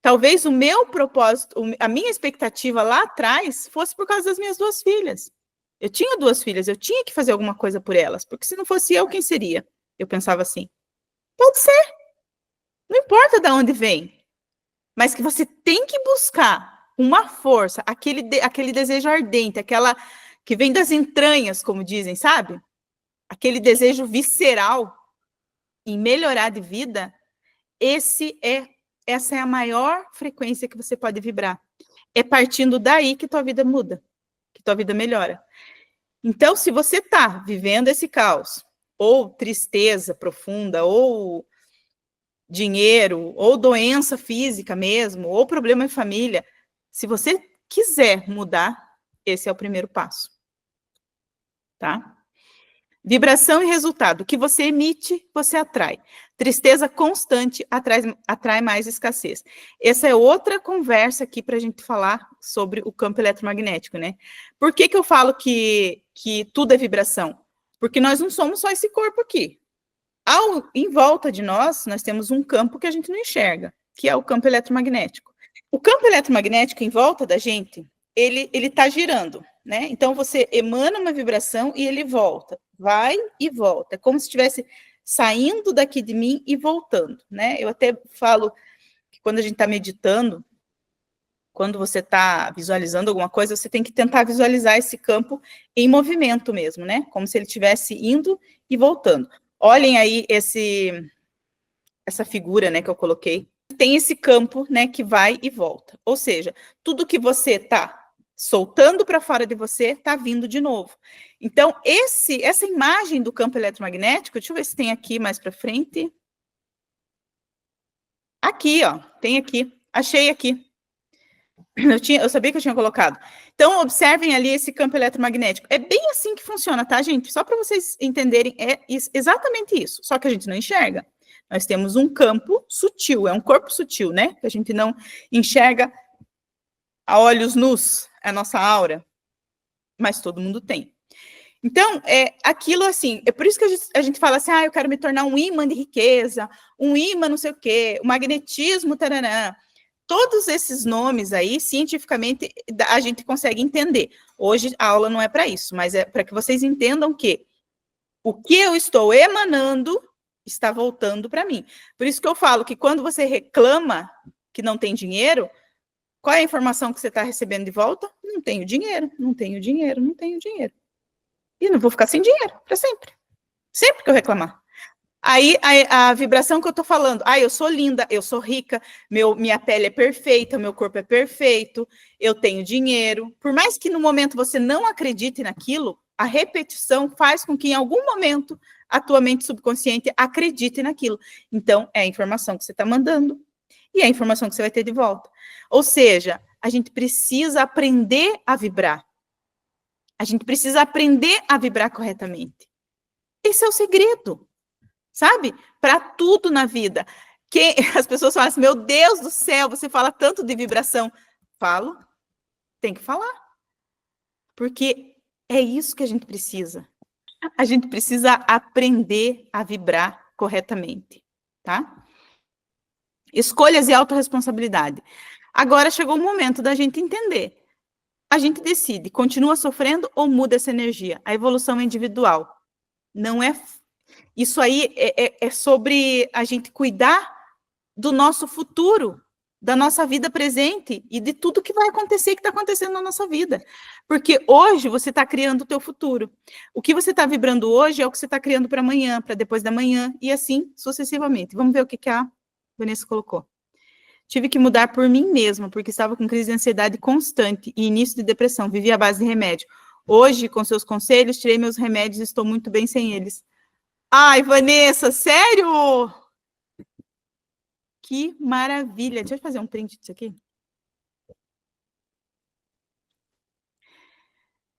Talvez o meu propósito, a minha expectativa lá atrás fosse por causa das minhas 2 filhas. Eu tinha 2 filhas, eu tinha que fazer alguma coisa por elas, porque se não fosse eu, quem seria? Eu pensava assim. Pode ser, não importa de onde vem, mas que você tem que buscar uma força, aquele desejo ardente, aquela que vem das entranhas, como dizem, sabe? Aquele desejo visceral em melhorar de vida, essa é a maior frequência que você pode vibrar. É partindo daí que tua vida muda, que tua vida melhora. Então, se você está vivendo esse caos, ou tristeza profunda, ou dinheiro, ou doença física mesmo, ou problema em família, se você quiser mudar, esse é o primeiro passo. Tá? Vibração e resultado. O que você emite, você atrai. Tristeza constante atrai mais escassez. Essa é outra conversa aqui para a gente falar sobre o campo eletromagnético, né? Por que eu falo que tudo é vibração? Porque nós não somos só esse corpo aqui. Em volta de nós temos um campo que a gente não enxerga, que é o campo eletromagnético. O campo eletromagnético em volta da gente, ele está girando, né? Então, você emana uma vibração e ele volta, vai e volta. É como se estivesse saindo daqui de mim e voltando, né? Eu até falo que quando a gente está meditando, quando você está visualizando alguma coisa, você tem que tentar visualizar esse campo em movimento mesmo, né? Como se ele estivesse indo e voltando. Olhem aí essa figura, né, que eu coloquei. Tem esse campo, né, que vai e volta. Ou seja, tudo que você está soltando para fora de você está vindo de novo. Então, essa imagem do campo eletromagnético, deixa eu ver se tem aqui mais para frente. Aqui, ó, tem aqui. Achei aqui. Eu sabia que eu tinha colocado. Então, observem ali esse campo eletromagnético. É bem assim que funciona, tá, gente? Só para vocês entenderem, é exatamente isso. Só que a gente não enxerga. Nós temos um campo sutil, é um corpo sutil, né? Que a gente não enxerga a olhos nus, é a nossa aura. Mas todo mundo tem. Então, aquilo assim, é por isso que a gente fala assim, eu quero me tornar um imã de riqueza, um imã não sei o quê, o magnetismo, tarará. Todos esses nomes aí, cientificamente, a gente consegue entender. Hoje a aula não é para isso, mas é para que vocês entendam que o que eu estou emanando está voltando para mim. Por isso que eu falo que quando você reclama que não tem dinheiro, qual é a informação que você está recebendo de volta? Não tenho dinheiro, não tenho dinheiro, não tenho dinheiro. E não vou ficar sem dinheiro para sempre. Sempre que eu reclamar. Aí a vibração que eu tô falando, eu sou linda, eu sou rica, minha pele é perfeita, meu corpo é perfeito, eu tenho dinheiro. Por mais que no momento você não acredite naquilo, a repetição faz com que em algum momento a tua mente subconsciente acredite naquilo. Então, é a informação que você está mandando e é a informação que você vai ter de volta. Ou seja, a gente precisa aprender a vibrar. A gente precisa aprender a vibrar corretamente. Esse é o segredo. Sabe? Para tudo na vida. As pessoas falam assim, meu Deus do céu, você fala tanto de vibração. Falo, tem que falar. Porque é isso que a gente precisa. A gente precisa aprender a vibrar corretamente, tá? Escolhas e autorresponsabilidade. Agora chegou o momento da gente entender. A gente decide, continua sofrendo ou muda essa energia? A evolução é individual. Não é... Isso aí é sobre a gente cuidar do nosso futuro, da nossa vida presente e de tudo que vai acontecer, que está acontecendo na nossa vida. Porque hoje você está criando o teu futuro. O que você está vibrando hoje é o que você está criando para amanhã, para depois da manhã, e assim sucessivamente. Vamos ver o que a Vanessa colocou. Tive que mudar por mim mesma, porque estava com crise de ansiedade constante e início de depressão. Vivia à base de remédio. Hoje, com seus conselhos, tirei meus remédios e estou muito bem sem eles. Ai, Vanessa, sério? Que maravilha. Deixa eu fazer um print disso aqui.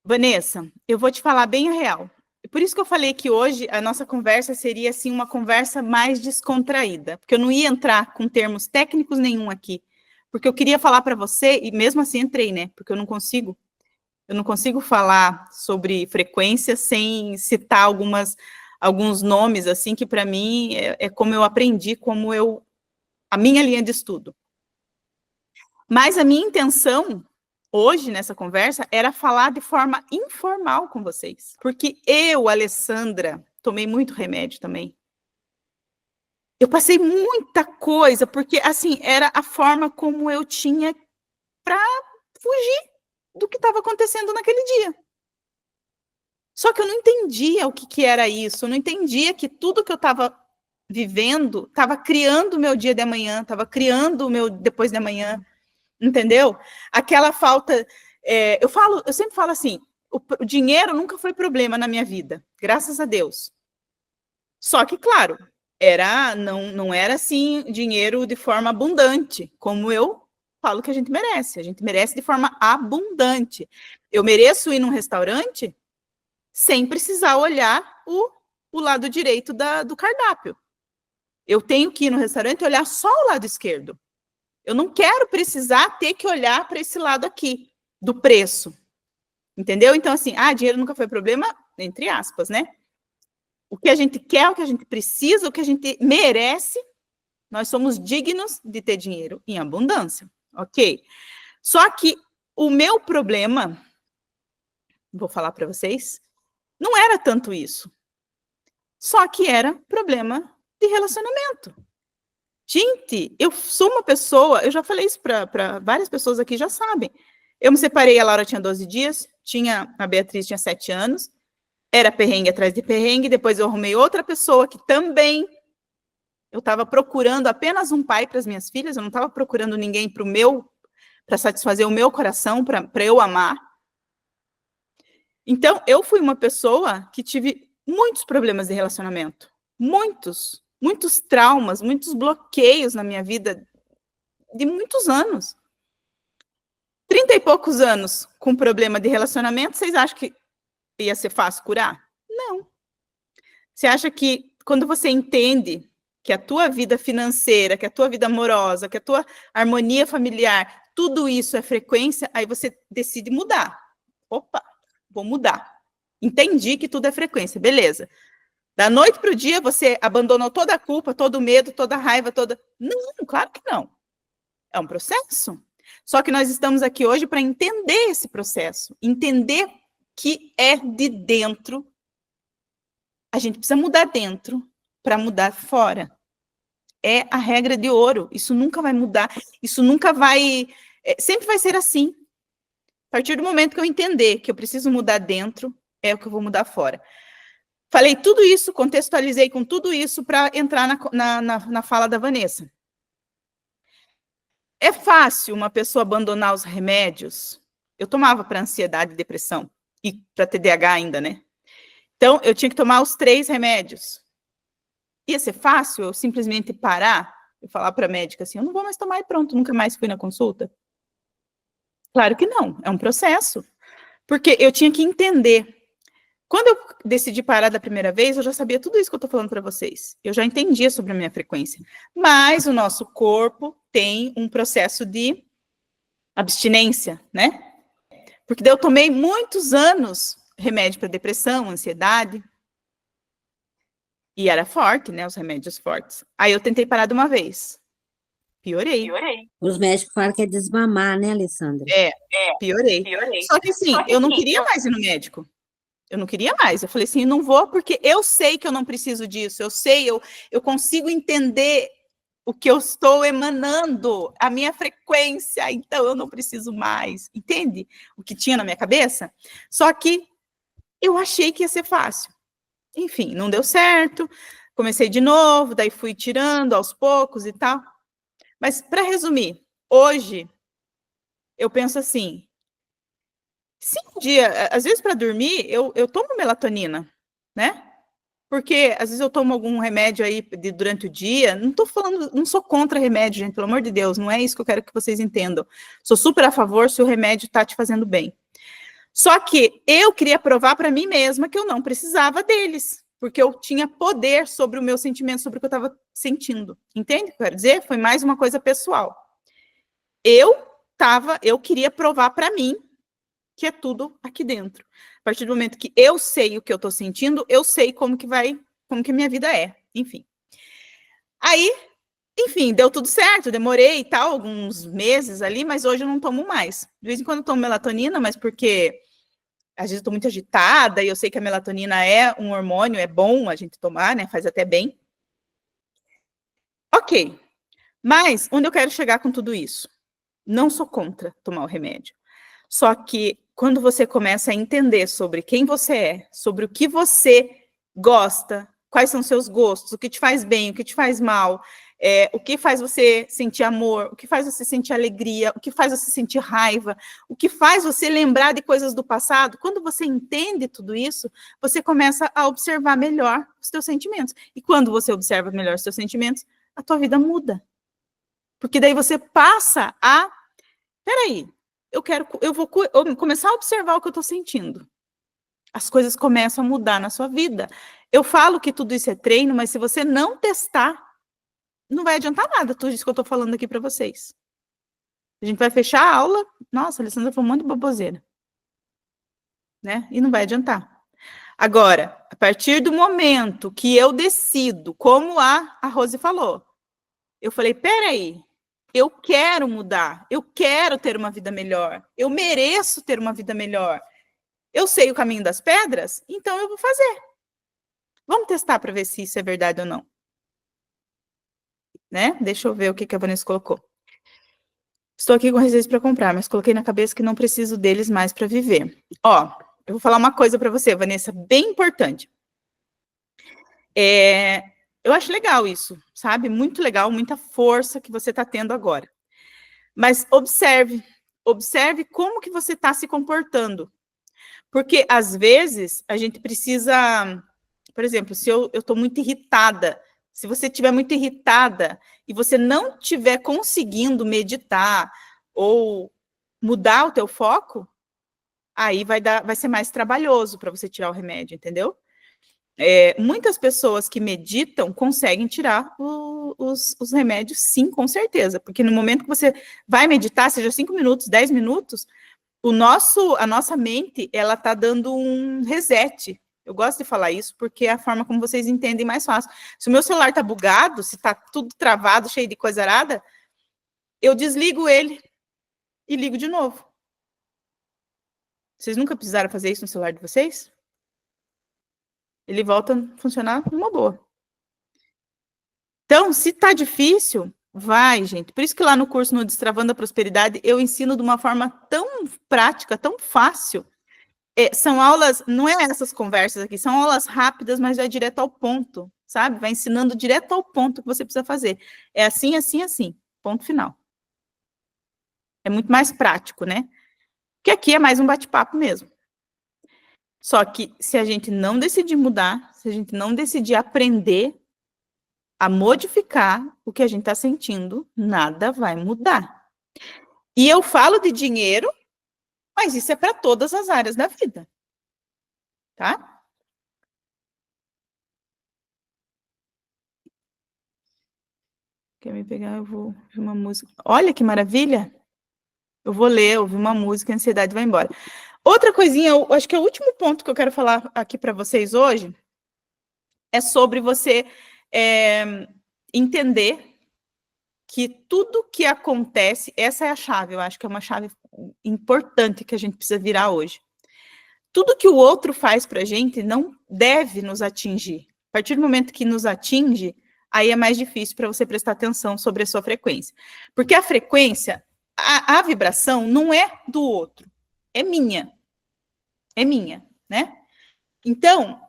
Vanessa, eu vou te falar bem a real. Por isso que eu falei que hoje a nossa conversa seria, assim, uma conversa mais descontraída. Porque eu não ia entrar com termos técnicos nenhum aqui. Porque eu queria falar para você, e mesmo assim entrei, né? Porque eu não consigo falar sobre frequência sem citar alguns nomes, assim, que para mim é como eu aprendi, a minha linha de estudo. Mas a minha intenção, hoje, nessa conversa, era falar de forma informal com vocês. Porque eu, Alessandra, tomei muito remédio também. Eu passei muita coisa, porque, assim, era a forma como eu tinha para fugir do que estava acontecendo naquele dia. Só que eu não entendia o que era isso, eu não entendia que tudo que eu estava vivendo estava criando o meu dia de amanhã, estava criando o meu depois de amanhã, entendeu? Aquela falta... eu sempre falo assim, o dinheiro nunca foi problema na minha vida, graças a Deus. Só que, claro, não era assim dinheiro de forma abundante, como eu falo que a gente merece de forma abundante. Eu mereço ir num restaurante sem precisar olhar o lado direito do cardápio. Eu tenho que ir no restaurante e olhar só o lado esquerdo. Eu não quero precisar ter que olhar para esse lado aqui, do preço. Entendeu? Então, assim, dinheiro nunca foi problema, entre aspas, né? O que a gente quer, o que a gente precisa, o que a gente merece, nós somos dignos de ter dinheiro em abundância, ok? Só que o meu problema, vou falar para vocês, não era tanto isso. Só que era problema de relacionamento. Gente, eu sou uma pessoa, eu já falei isso para várias pessoas aqui, já sabem. Eu me separei, a Laura tinha 12 dias, a Beatriz tinha 7 anos, era perrengue atrás de perrengue, depois eu arrumei outra pessoa que também, eu estava procurando apenas um pai para as minhas filhas, eu não estava procurando ninguém para satisfazer o meu coração, para eu amar. Então, eu fui uma pessoa que tive muitos problemas de relacionamento, muitos traumas, muitos bloqueios na minha vida de muitos anos. 30 e poucos anos com problema de relacionamento, vocês acham que ia ser fácil curar? Não. Você acha que quando você entende que a tua vida financeira, que a tua vida amorosa, que a tua harmonia familiar, tudo isso é frequência, aí você decide mudar. Opa, vou mudar. Entendi que tudo é frequência, beleza. Da noite para o dia, você abandonou toda a culpa, todo o medo, toda a raiva, Não, claro que não. É um processo. Só que nós estamos aqui hoje para entender esse processo, entender que é de dentro. A gente precisa mudar dentro para mudar fora. É a regra de ouro. Isso nunca vai mudar. Isso nunca vai... sempre vai ser assim. A partir do momento que eu entender que eu preciso mudar dentro, é o que eu vou mudar fora. Falei tudo isso, contextualizei com tudo isso para entrar na fala da Vanessa. É fácil uma pessoa abandonar os remédios? Eu tomava para ansiedade e depressão, e para TDAH ainda, né? Então, eu tinha que tomar os 3 remédios. Ia ser fácil eu simplesmente parar e falar para a médica assim, eu não vou mais tomar e pronto, nunca mais fui na consulta? Claro que não, é um processo. Porque eu tinha que entender. Quando eu decidi parar da primeira vez, eu já sabia tudo isso que eu estou falando para vocês. Eu já entendia sobre a minha frequência. Mas o nosso corpo tem um processo de abstinência, né? Porque daí eu tomei muitos anos remédio para depressão, ansiedade. E era forte, né? Os remédios fortes. Aí eu tentei parar de uma vez. Piorei. Os médicos falam que é desmamar, né, Alessandra? Piorei. Só que assim, eu não queria mais ir no médico. Eu não queria mais. Eu falei assim, não vou porque eu sei que eu não preciso disso. Eu sei, eu consigo entender o que eu estou emanando, a minha frequência, então eu não preciso mais. Entende o que tinha na minha cabeça? Só que eu achei que ia ser fácil. Enfim, não deu certo. Comecei de novo, daí fui tirando aos poucos e tal. Mas, para resumir, hoje, eu penso assim, se um dia, às vezes para dormir, eu tomo melatonina, né? Porque às vezes eu tomo algum remédio aí durante o dia, não tô falando, não sou contra remédio, gente, pelo amor de Deus, não é isso que eu quero que vocês entendam. Sou super a favor se o remédio tá te fazendo bem. Só que eu queria provar para mim mesma que eu não precisava deles, porque eu tinha poder sobre o meu sentimento, sobre o que eu estava sentindo. Entende o que eu quero dizer? Foi mais uma coisa pessoal. Eu queria provar para mim que é tudo aqui dentro. A partir do momento que eu sei o que eu estou sentindo, eu sei como que a minha vida é. Enfim. Aí, enfim, deu tudo certo, demorei e tal, alguns meses ali, mas hoje eu não tomo mais. De vez em quando eu tomo melatonina, mas porque às vezes eu estou muito agitada e eu sei que a melatonina é um hormônio, é bom a gente tomar, né? Faz até bem. Ok. Mas onde eu quero chegar com tudo isso? Não sou contra tomar o remédio. Só que quando você começa a entender sobre quem você é, sobre o que você gosta, quais são seus gostos, o que te faz bem, o que te faz mal, o que faz você sentir amor, o que faz você sentir alegria, o que faz você sentir raiva, o que faz você lembrar de coisas do passado, quando você entende tudo isso, você começa a observar melhor os seus sentimentos. E quando você observa melhor os seus sentimentos, a tua vida muda. Porque daí você passa a... Peraí, eu vou começar a observar o que eu estou sentindo. as coisas começam a mudar na sua vida. Eu falo que tudo isso é treino, mas se você não testar, não vai adiantar nada tudo isso que eu estou falando aqui para vocês. A gente vai fechar a aula, nossa, a Alessandra foi um monte de baboseira, né? E não vai adiantar. Agora, a partir do momento que eu decido, como a Rose falou, eu falei, peraí, eu quero mudar, eu quero ter uma vida melhor, eu mereço ter uma vida melhor. Eu sei o caminho das pedras, então eu vou fazer. Vamos testar para ver se isso é verdade ou não. Né? Deixa eu ver o que a Vanessa colocou. Estou aqui com receios para comprar, mas coloquei na cabeça que não preciso deles mais para viver. Ó, eu vou falar uma coisa para você, Vanessa, bem importante. Eu acho legal isso, sabe? Muito legal, muita força que você está tendo agora. Mas observe como que você está se comportando. Porque, às vezes, a gente precisa... Por exemplo, se eu estou muito irritada, se você estiver muito irritada e você não estiver conseguindo meditar ou mudar o teu foco, aí vai ser mais trabalhoso para você tirar o remédio, entendeu? Muitas pessoas que meditam conseguem tirar os remédios, sim, com certeza, porque no momento que você vai meditar, seja 5 minutos, 10 minutos, a nossa mente, ela está dando um reset. Eu gosto de falar isso porque é a forma como vocês entendem mais fácil. Se o meu celular está bugado, se está tudo travado, cheio de coisa arada, eu desligo ele e ligo de novo. Vocês nunca precisaram fazer isso no celular de vocês? Ele volta a funcionar numa boa. Então, se está difícil, vai, gente. Por isso que lá no curso, no Destravando a Prosperidade, eu ensino de uma forma tão prática, tão fácil. São aulas, não é essas conversas aqui, são aulas rápidas, mas vai direto ao ponto, sabe? Vai ensinando direto ao ponto que você precisa fazer. É assim, assim, assim, ponto final. É muito mais prático, né? Porque aqui é mais um bate-papo mesmo. Só que se a gente não decidir mudar, se a gente não decidir aprender a modificar o que a gente está sentindo, nada vai mudar. E eu falo de dinheiro, mas isso é para todas as áreas da vida. Tá? Quer me pegar? Eu vou ouvir uma música. Olha que maravilha! Eu vou ler, ouvir uma música, a ansiedade vai embora. Outra coisinha, eu acho que é o último ponto que eu quero falar aqui para vocês hoje é sobre você entender que tudo que acontece, essa é a chave, eu acho que é uma chave importante que a gente precisa virar hoje. Tudo que o outro faz para a gente não deve nos atingir. A partir do momento que nos atinge, aí é mais difícil para você prestar atenção sobre a sua frequência. Porque a frequência, a vibração não é do outro, é minha. É minha, né? Então,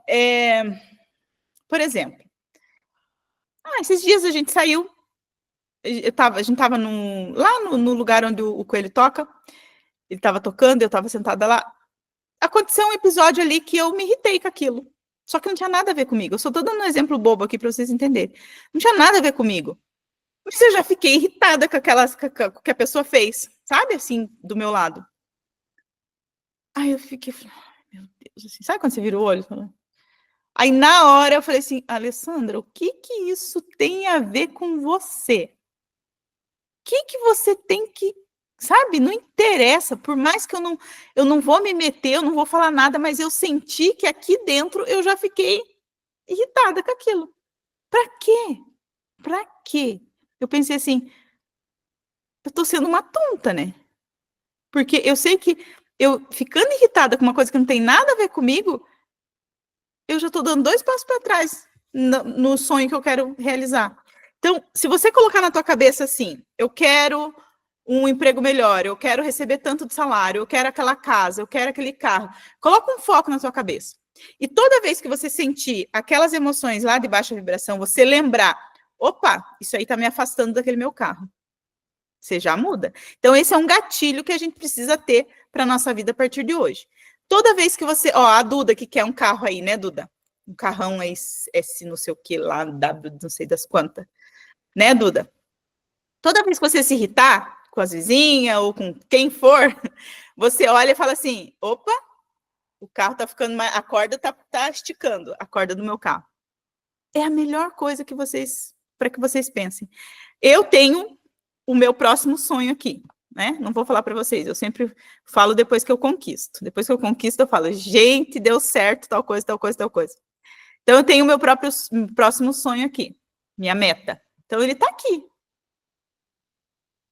por exemplo, esses dias a gente saiu, a gente estava lá no lugar onde o Coelho toca, ele estava tocando, eu estava sentada lá. Aconteceu um episódio ali que eu me irritei com aquilo. Só que não tinha nada a ver comigo. Eu só estou dando um exemplo bobo aqui para vocês entenderem. Não tinha nada a ver comigo. Mas eu já fiquei irritada com com que a pessoa fez, sabe? Assim, do meu lado. Aí eu fiquei, meu Deus, assim, sabe quando você vira o olho? Aí na hora eu falei assim, Alessandra, o que isso tem a ver com você? O que você tem que, sabe? Não interessa, por mais que eu não vou me meter, eu não vou falar nada, mas eu senti que aqui dentro eu já fiquei irritada com aquilo. Pra quê? Pra quê? Eu pensei assim, eu tô sendo uma tonta, né? Porque eu sei que eu ficando irritada com uma coisa que não tem nada a ver comigo, eu já tô dando 2 passos para trás no sonho que eu quero realizar. Então, se você colocar na tua cabeça assim, eu quero um emprego melhor, eu quero receber tanto de salário, eu quero aquela casa, eu quero aquele carro. Coloca um foco na tua cabeça. E toda vez que você sentir aquelas emoções lá de baixa vibração, você lembrar, opa, isso aí tá me afastando daquele meu carro. Você já muda. Então, esse é um gatilho que a gente precisa ter para a nossa vida a partir de hoje. Toda vez que você... Ó, a Duda que quer um carro aí, né, Duda? Um carrão S não sei o que lá, W não sei das quantas. Né, Duda? Toda vez que você se irritar com as vizinhas ou com quem for, você olha e fala assim, opa, o carro tá ficando mais, a corda tá esticando, a corda do meu carro. É a melhor coisa para que vocês pensem. Eu tenho o meu próximo sonho aqui, né? Não vou falar para vocês, eu sempre falo depois que eu conquisto. Depois que eu conquisto, eu falo, gente, deu certo, tal coisa, tal coisa, tal coisa. Então, eu tenho o meu próximo sonho aqui, minha meta. Então, ele tá aqui.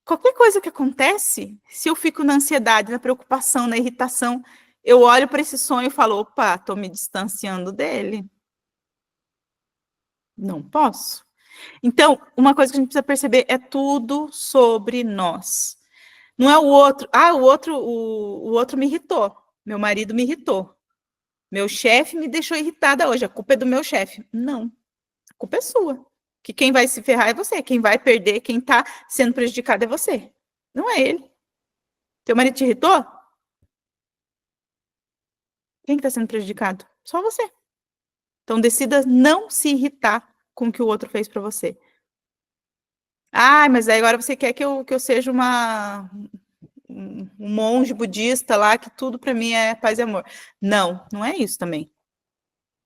Qualquer coisa que acontece, se eu fico na ansiedade, na preocupação, na irritação, eu olho para esse sonho e falo, opa, tô me distanciando dele. Não posso. Então, uma coisa que a gente precisa perceber é tudo sobre nós. Não é o outro. Ah, o outro me irritou. Meu marido me irritou. Meu chefe me deixou irritada hoje. A culpa é do meu chefe. Não. A culpa é sua. Que quem vai se ferrar é você. Quem vai perder, quem está sendo prejudicado é você. Não é ele. Teu marido te irritou? Quem está sendo prejudicado? Só você. Então, decida não se irritar com o que o outro fez para você. Ah, mas aí agora você quer que eu seja um monge budista lá, que tudo para mim é paz e amor. Não, não é isso também.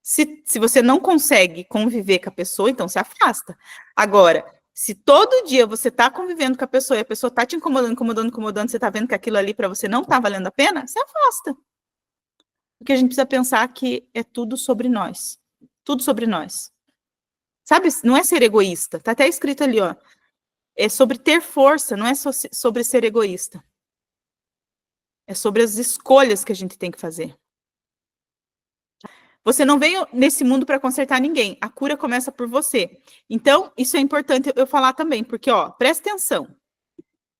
Se você não consegue conviver com a pessoa, então se afasta. Agora, se todo dia você está convivendo com a pessoa e a pessoa está te incomodando, você está vendo que aquilo ali para você não está valendo a pena, se afasta. Porque a gente precisa pensar que é tudo sobre nós. Tudo sobre nós. Sabe, não é ser egoísta. Tá até escrito ali, ó. É sobre ter força, não é sobre ser egoísta. É sobre as escolhas que a gente tem que fazer. Você não veio nesse mundo para consertar ninguém. A cura começa por você. Então, isso é importante eu falar também, porque, ó, presta atenção.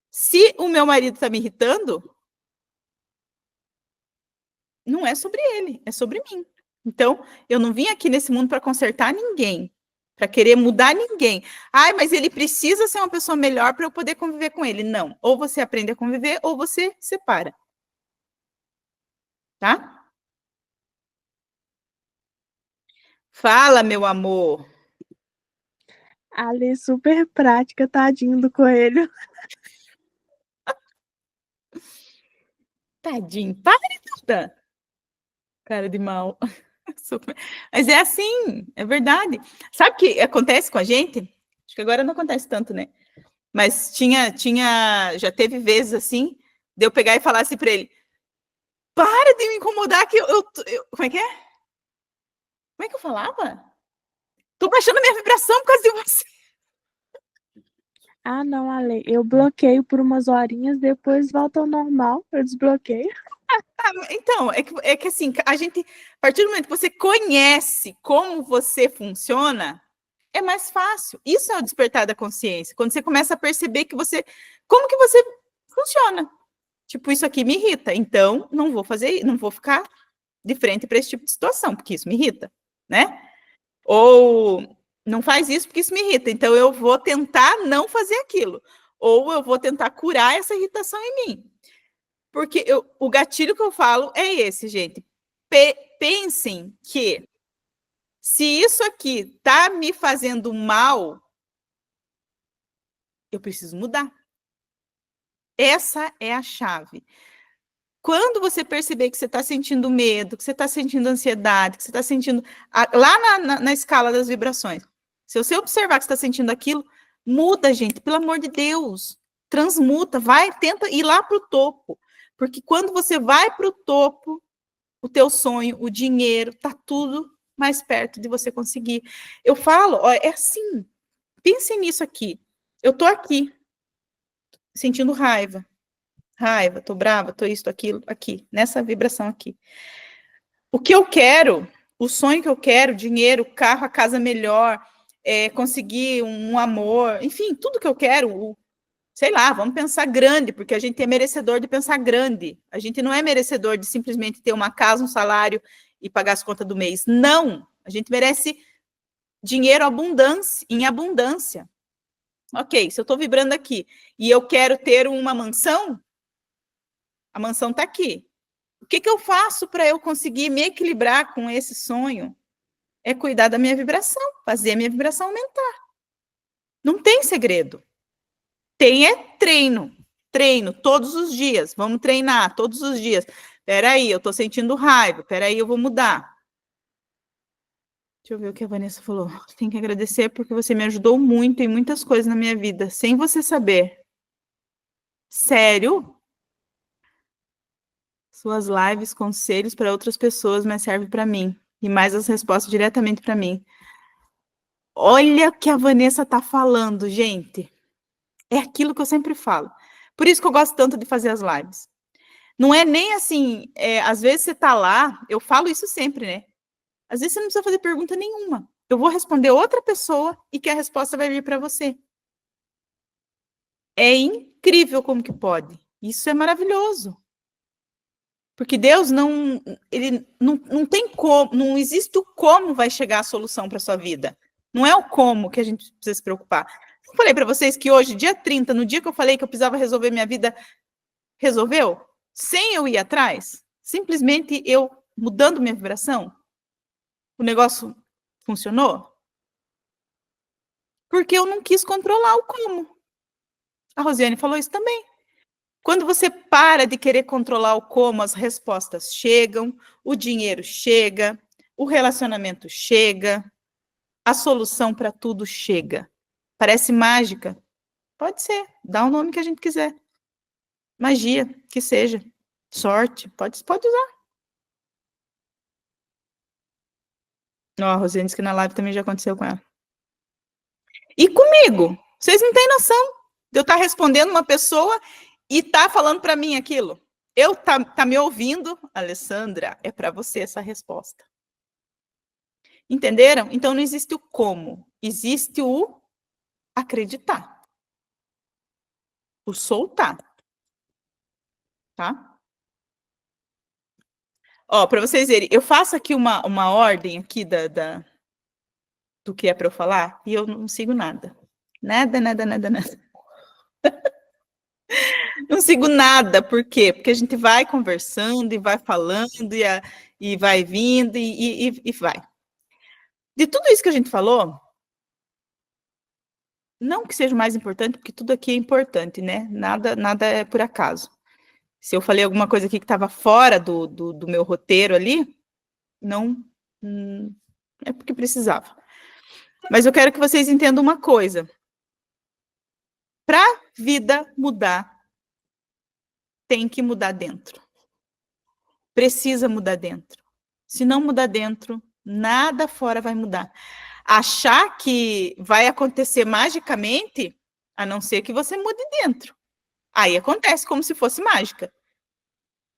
Se o meu marido está me irritando, não é sobre ele, é sobre mim. Então, eu não vim aqui nesse mundo para consertar ninguém, para querer mudar ninguém. Ai, mas ele precisa ser uma pessoa melhor para eu poder conviver com ele. Não. Ou você aprende a conviver, ou você separa. Tá? Fala, meu amor. Ali, super prática, tadinho do coelho. Tadinho, para, Duda. Cara de mal. Super. Mas é assim, é verdade. Sabe o que acontece com a gente? Acho que agora não acontece tanto, né? Mas já teve vezes assim, de eu pegar e falar assim pra ele, para de me incomodar que como é que é? Como é que eu falava? Tô baixando a minha vibração por causa de você. Ah, não, Ale, eu bloqueio por umas horinhas, depois volta ao normal, eu desbloqueio. Então, é que assim, a partir do momento que você conhece como você funciona, é mais fácil. Isso é o despertar da consciência. Quando você começa a perceber como que você funciona. Tipo, isso aqui me irrita, então não vou ficar de frente para esse tipo de situação, porque isso me irrita, né? Ou não faz isso porque isso me irrita, então eu vou tentar não fazer aquilo. Ou eu vou tentar curar essa irritação em mim. Porque o gatilho que eu falo é esse, gente. Pensem que se isso aqui tá me fazendo mal, eu preciso mudar. Essa é a chave. Quando você perceber que você está sentindo medo, que você está sentindo ansiedade, que você está sentindo lá na escala das vibrações, se você observar que você está sentindo aquilo, muda, gente, pelo amor de Deus. Transmuta, tenta ir lá para o topo. Porque quando você vai para o topo, o teu sonho, o dinheiro, está tudo mais perto de você conseguir. Eu falo, ó, é assim, pensem nisso aqui. Eu estou aqui, sentindo raiva, tô brava, tô isso, tô aquilo, aqui, nessa vibração aqui. O que eu quero, o sonho que eu quero, dinheiro, carro, a casa melhor, conseguir um amor, enfim, tudo que eu quero, sei lá, vamos pensar grande, porque a gente é merecedor de pensar grande. A gente não é merecedor de simplesmente ter uma casa, um salário e pagar as contas do mês. Não, a gente merece dinheiro em abundância. Ok, se eu estou vibrando aqui e eu quero ter uma mansão, a mansão está aqui. O que eu faço para eu conseguir me equilibrar com esse sonho? É cuidar da minha vibração, fazer a minha vibração aumentar. Não tem segredo. Tem treino todos os dias. Vamos treinar todos os dias. Peraí, eu tô sentindo raiva. Peraí, eu vou mudar. Deixa eu ver o que a Vanessa falou. Tem que agradecer porque você me ajudou muito em muitas coisas na minha vida, sem você saber. Sério? Suas lives, conselhos para outras pessoas, mas serve para mim. E mais as respostas diretamente para mim. Olha o que a Vanessa tá falando, gente. É aquilo que eu sempre falo. Por isso que eu gosto tanto de fazer as lives. Não é nem assim, às vezes você tá lá, eu falo isso sempre, né? Às vezes você não precisa fazer pergunta nenhuma. Eu vou responder outra pessoa e que a resposta vai vir para você. É incrível como que pode. Isso é maravilhoso. Porque Deus ele não tem como, não existe o como vai chegar a solução para sua vida. Não é o como que a gente precisa se preocupar. Eu falei para vocês que hoje, dia 30, no dia que eu falei que eu precisava resolver minha vida, resolveu? Sem eu ir atrás? Simplesmente eu mudando minha vibração? O negócio funcionou? Porque eu não quis controlar o como. A Rosiane falou isso também. Quando você para de querer controlar o como, as respostas chegam, o dinheiro chega, o relacionamento chega, a solução para tudo chega. Parece mágica? Pode ser, dá o nome que a gente quiser. Magia, que seja. Sorte, pode usar. Ó, a Rosiane disse que na live também já aconteceu com ela. E comigo? Vocês não têm noção de eu estar respondendo uma pessoa e tá falando para mim aquilo. Eu tá me ouvindo, Alessandra, é para você essa resposta. Entenderam? Então não existe o como, existe o acreditar. O soltar. Tá? Ó, para vocês verem, eu faço aqui uma ordem aqui do que é para eu falar e eu não sigo nada. Nada. Não sigo nada, por quê? Porque a gente vai conversando e vai falando e vai vindo e vai. De tudo isso que a gente falou, não que seja o mais importante, porque tudo aqui é importante, né? Nada é por acaso. Se eu falei alguma coisa aqui que estava fora do meu roteiro ali, não é porque precisava. Mas eu quero que vocês entendam uma coisa. Para a vida mudar, tem que mudar dentro. Precisa mudar dentro. Se não mudar dentro, nada fora vai mudar. Achar que vai acontecer magicamente, a não ser que você mude dentro. Aí acontece como se fosse mágica,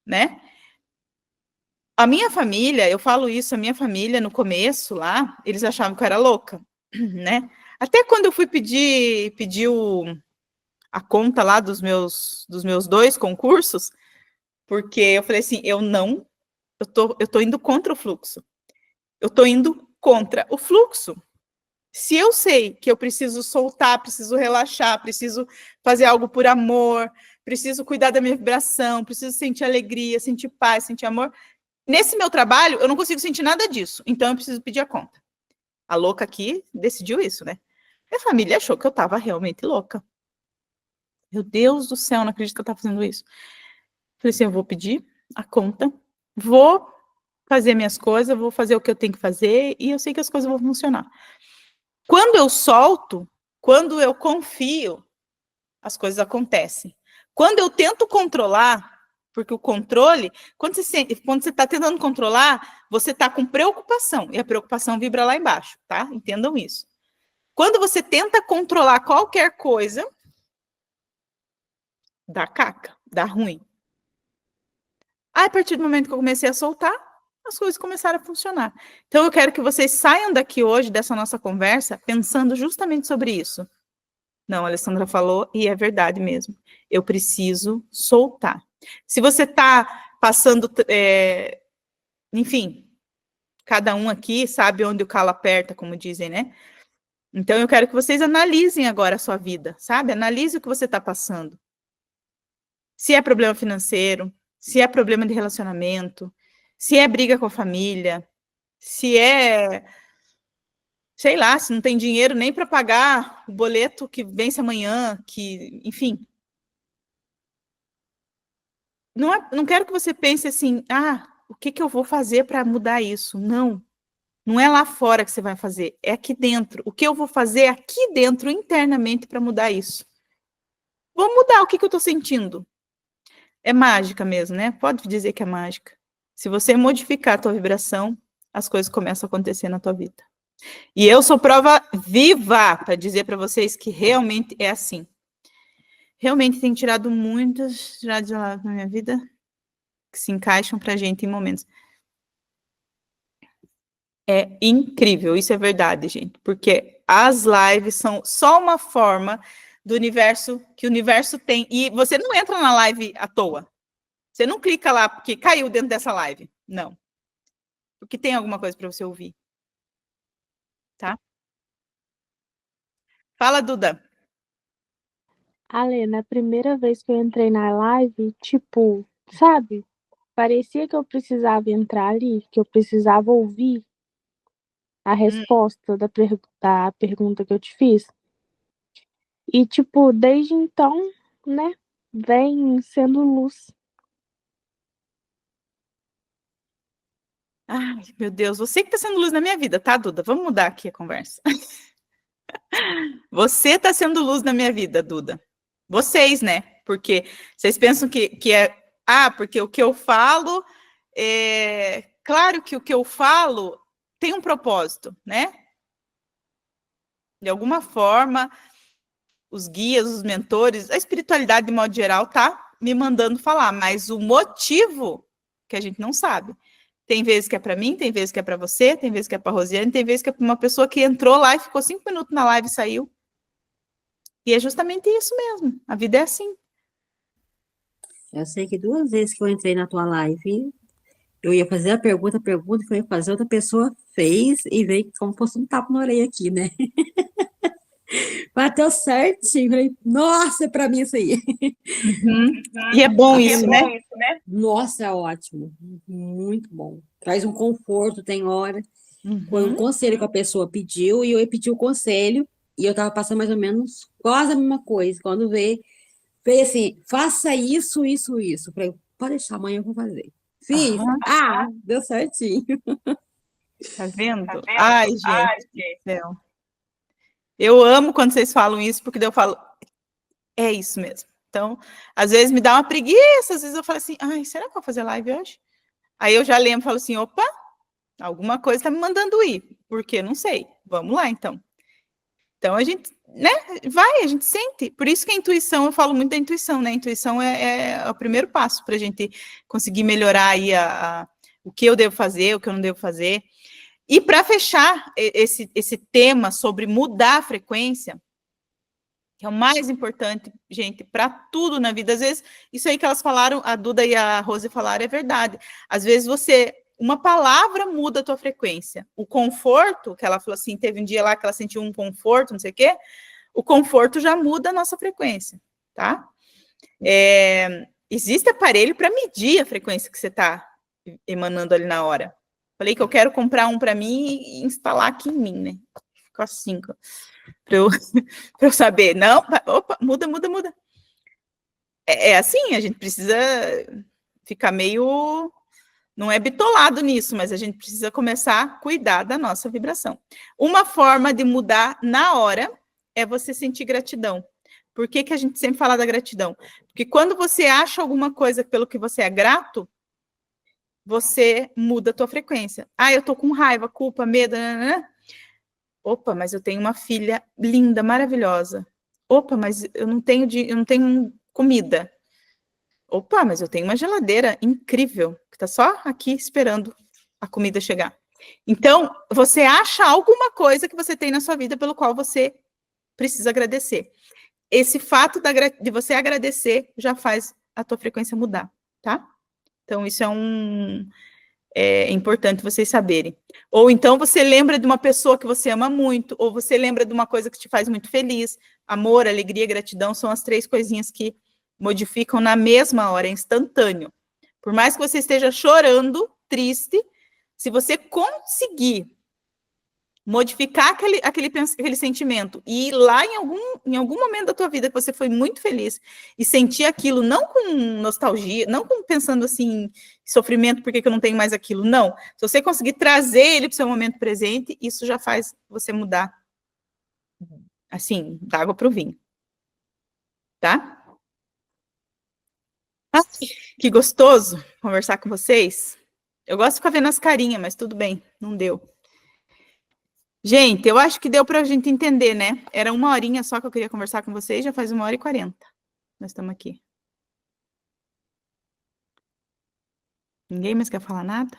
né? A minha família, eu falo isso, a minha família no começo lá, eles achavam que eu era louca, né? Até quando eu fui pedir a conta lá dos meus 2 concursos, porque eu falei assim, eu tô indo contra o fluxo. Eu tô indo contra o fluxo. Se eu sei que eu preciso soltar, preciso relaxar, preciso fazer algo por amor, preciso cuidar da minha vibração, preciso sentir alegria, sentir paz, sentir amor, nesse meu trabalho eu não consigo sentir nada disso, então eu preciso pedir a conta. A louca aqui decidiu isso, né? Minha família achou que eu estava realmente louca. Meu Deus do céu, não acredito que eu estava fazendo isso. Falei assim, eu vou pedir a conta, vou fazer minhas coisas, vou fazer o que eu tenho que fazer e eu sei que as coisas vão funcionar. Quando eu solto, quando eu confio, as coisas acontecem. Quando eu tento controlar, porque o controle, quando você está tentando controlar, você está com preocupação, e a preocupação vibra lá embaixo, tá? Entendam isso. Quando você tenta controlar qualquer coisa, dá caca, dá ruim. Aí, a partir do momento que eu comecei a soltar, as coisas começaram a funcionar. Então, eu quero que vocês saiam daqui hoje, dessa nossa conversa, pensando justamente sobre isso. Não, a Alessandra falou, e é verdade mesmo. Eu preciso soltar. Se você está passando, enfim, cada um aqui sabe onde o calo aperta, como dizem, né? Então, eu quero que vocês analisem agora a sua vida, sabe? Analise o que você está passando. Se é problema financeiro, se é problema de relacionamento, se é briga com a família, se é, sei lá, se não tem dinheiro nem para pagar o boleto que vence amanhã, que, enfim. não quero que você pense assim, o que eu vou fazer para mudar isso? Não. Não é lá fora que você vai fazer, é aqui dentro. O que eu vou fazer aqui dentro, internamente, para mudar isso? Vou mudar o que eu estou sentindo. É mágica mesmo, né? Pode dizer que é mágica. Se você modificar a tua vibração, as coisas começam a acontecer na tua vida. E eu sou prova viva para dizer para vocês que realmente é assim. Realmente tem tirado muitas já de lá na minha vida que se encaixam pra gente em momentos. É incrível, isso é verdade, gente, porque as lives são só uma forma do universo, que o universo tem, e você não entra na live à toa. Você não clica lá porque caiu dentro dessa live. Não. Porque tem alguma coisa para você ouvir. Tá? Fala, Duda. Ale, na primeira vez que eu entrei na live, tipo, sabe? Parecia que eu precisava entrar ali, que eu precisava ouvir a resposta da pergunta que eu te fiz. E, tipo, desde então, né, vem sendo luz. Ai, meu Deus, você que tá sendo luz na minha vida, tá, Duda? Vamos mudar aqui a conversa. Você tá sendo luz na minha vida, Duda. Vocês, né? Porque vocês pensam que é... porque o que eu falo... Claro que o que eu falo tem um propósito, né? De alguma forma, os guias, os mentores, a espiritualidade de modo geral tá me mandando falar, mas o motivo que a gente não sabe. Tem vezes que é para mim, tem vezes que é para você, tem vezes que é para Rosiane, tem vezes que é para uma pessoa que entrou lá e ficou 5 minutos na live e saiu. E é justamente isso mesmo. A vida é assim. Eu sei que 2 vezes que eu entrei na tua live, eu ia fazer a pergunta que eu ia fazer, outra pessoa fez e veio como se fosse um tapa na orelha aqui, né? Bateu certinho. Falei, nossa, é pra mim isso aí. Uhum. E é bom isso, né? Nossa, é ótimo. Muito bom. Traz um conforto, tem hora. Foi um Uhum. conselho que a pessoa pediu e eu pedi o conselho e eu tava passando mais ou menos quase a mesma coisa. Quando veio assim, faça isso, isso, isso. Falei, pode deixar, amanhã eu vou fazer. Fiz. Deu certinho. Tá vendo? Ai, gente do céu. Eu amo quando vocês falam isso, porque daí eu falo, é isso mesmo. Então, às vezes me dá uma preguiça, às vezes eu falo assim, ai, será que eu vou fazer live hoje? Aí eu já lembro, falo assim, opa, alguma coisa tá me mandando ir. Por quê? Não sei. Vamos lá, então. Então, a gente, né, a gente sente. Por isso que a intuição, eu falo muito da intuição, né? A intuição é o primeiro passo para a gente conseguir melhorar aí o que eu devo fazer, o que eu não devo fazer. E para fechar esse tema sobre mudar a frequência, que é o mais importante, gente, para tudo na vida. Às vezes, isso aí que elas falaram, a Duda e a Rose falaram, é verdade. Às vezes uma palavra muda a tua frequência. O conforto, que ela falou assim, teve um dia lá que ela sentiu um conforto, não sei o quê, o conforto já muda a nossa frequência, tá? Existe aparelho para medir a frequência que você está emanando ali na hora. Falei que eu quero comprar um para mim e instalar aqui em mim, né? Ficou assim, para eu saber. Não, opa, muda. É assim, a gente precisa ficar meio... Não é bitolado nisso, mas a gente precisa começar a cuidar da nossa vibração. Uma forma de mudar na hora é você sentir gratidão. Por que a gente sempre fala da gratidão? Porque quando você acha alguma coisa pelo que você é grato, você muda a tua frequência. Eu tô com raiva, culpa, medo, né? Opa, mas eu tenho uma filha linda, maravilhosa. Opa, mas eu não tenho comida. Opa, mas eu tenho uma geladeira incrível, que está só aqui esperando a comida chegar. Então, você acha alguma coisa que você tem na sua vida pelo qual você precisa agradecer. Esse fato de você agradecer já faz a tua frequência mudar, tá? Então, isso é importante vocês saberem. Ou então você lembra de uma pessoa que você ama muito, ou você lembra de uma coisa que te faz muito feliz. Amor, alegria, gratidão são as 3 coisinhas que modificam na mesma hora, é instantâneo. Por mais que você esteja chorando, triste, se você conseguir modificar aquele sentimento e ir lá em algum momento da tua vida que você foi muito feliz e sentir aquilo, não com nostalgia, não com pensando assim, sofrimento, por que eu não tenho mais aquilo, não. Se você conseguir trazer ele para o seu momento presente, isso já faz você mudar, assim, da água para o vinho. Tá? Ah, que gostoso conversar com vocês. Eu gosto de ficar vendo as carinhas, mas tudo bem, não deu. Gente, eu acho que deu para a gente entender, né? Era 1 horinha só que eu queria conversar com vocês, já faz 1h40. Nós estamos aqui. Ninguém mais quer falar nada?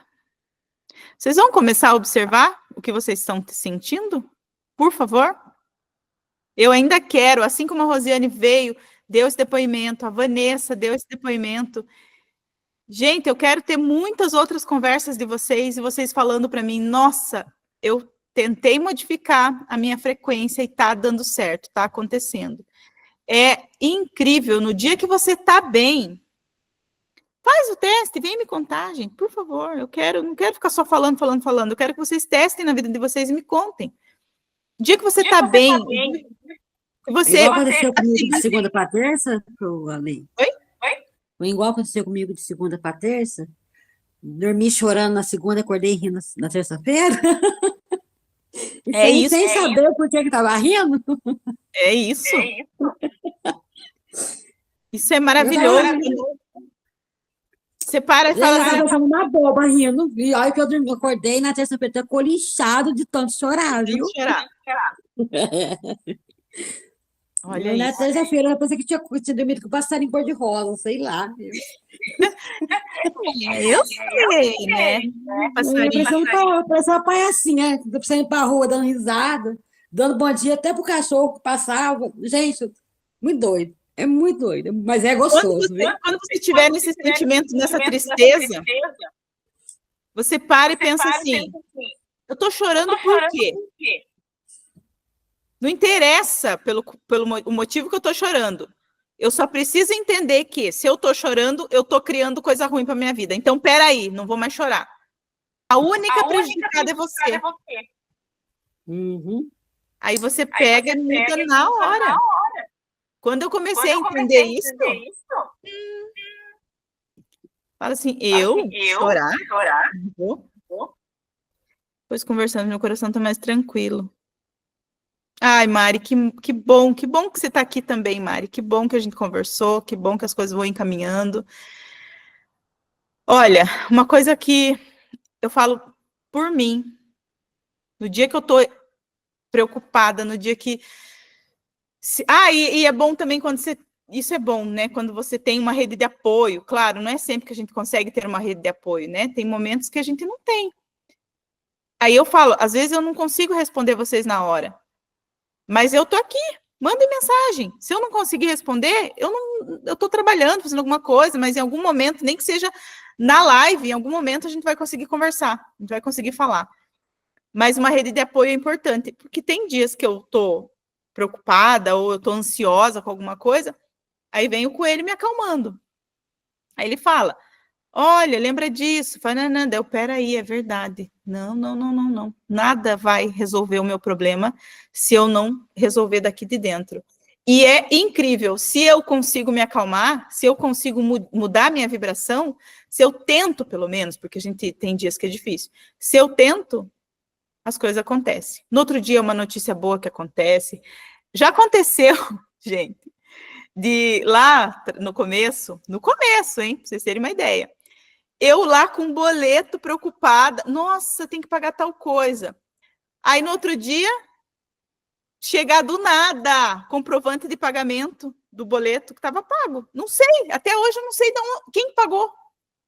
Vocês vão começar a observar o que vocês estão sentindo? Por favor? Eu ainda quero, assim como a Rosiane veio, deu esse depoimento, a Vanessa deu esse depoimento. Gente, eu quero ter muitas outras conversas de vocês, e vocês falando para mim, nossa, eu tentei modificar a minha frequência e tá dando certo, tá acontecendo. É incrível, no dia que você tá bem, faz o teste, vem me contar, gente, por favor, não quero ficar só falando, eu quero que vocês testem na vida de vocês e me contem. O dia que você tá bem, você... Igual aconteceu comigo de segunda para terça, Ale. Oi? Foi igual aconteceu comigo de segunda para terça. Dormi chorando na segunda, acordei rindo na terça-feira. Sem saber por que estava rindo. É isso. Isso é maravilhoso. Você para e fala assim... Eu estava uma boba rindo. E olha que eu dormi, acordei na terça-feira, colichado de tanto chorar, viu? Olha na isso. terça-feira, eu pensei que tinha dormido com passarinho cor-de-rosa, sei lá. Eu sei, né? Parece uma palhacinha, você ir pra rua dando risada, dando bom dia até pro cachorro que passava. Gente, muito doido. É muito doido, mas é gostoso. Quando você tiver nesse sentimento, nessa tristeza, você para e pensa assim, eu tô chorando por quê? Não interessa o motivo que eu tô chorando. Eu só preciso entender que, se eu tô chorando, eu tô criando coisa ruim para minha vida. Então, peraí, não vou mais chorar. A única prejudicada é você. Uhum. Aí você pega e muda na hora. Quando eu comecei a entender isso, fala assim, chorar? Vou. Depois conversando, meu coração tá mais tranquilo. Ai, Mari, que bom que você tá aqui também, Mari. Que bom que a gente conversou, que bom que as coisas vão encaminhando. Olha, uma coisa que eu falo por mim, no dia que eu tô preocupada, no dia que... e é bom também quando você... Isso é bom, né? Quando você tem uma rede de apoio. Claro, não é sempre que a gente consegue ter uma rede de apoio, né? Tem momentos que a gente não tem. Aí eu falo, às vezes eu não consigo responder vocês na hora. Mas eu tô aqui, mandem mensagem. Se eu não conseguir responder, eu tô trabalhando, fazendo alguma coisa, mas em algum momento, nem que seja na live, em algum momento a gente vai conseguir conversar, a gente vai conseguir falar. Mas uma rede de apoio é importante, porque tem dias que eu tô preocupada ou eu tô ansiosa com alguma coisa, aí vem o coelho me acalmando. Aí ele fala, olha, lembra disso, fala, não, peraí, é verdade. Não. Nada vai resolver o meu problema se eu não resolver daqui de dentro. E é incrível, se eu consigo me acalmar, se eu consigo mudar minha vibração, se eu tento, pelo menos, porque a gente tem dias que é difícil, se eu tento, as coisas acontecem. No outro dia, uma notícia boa que acontece. Já aconteceu, gente, de lá no começo, hein, pra vocês terem uma ideia, eu lá com um boleto, preocupada, nossa, tem que pagar tal coisa. Aí no outro dia, chegar do nada, comprovante de pagamento do boleto que estava pago. Não sei, até hoje eu não sei quem pagou,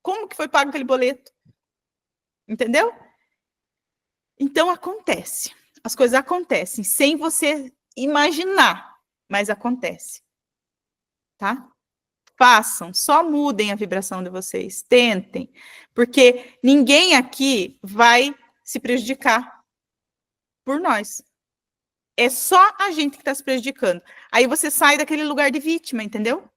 como que foi pago aquele boleto. Entendeu? Então acontece, as coisas acontecem, sem você imaginar, mas acontece. Tá? Façam, só mudem a vibração de vocês, tentem, porque ninguém aqui vai se prejudicar por nós. É só a gente que está se prejudicando. Aí você sai daquele lugar de vítima, entendeu?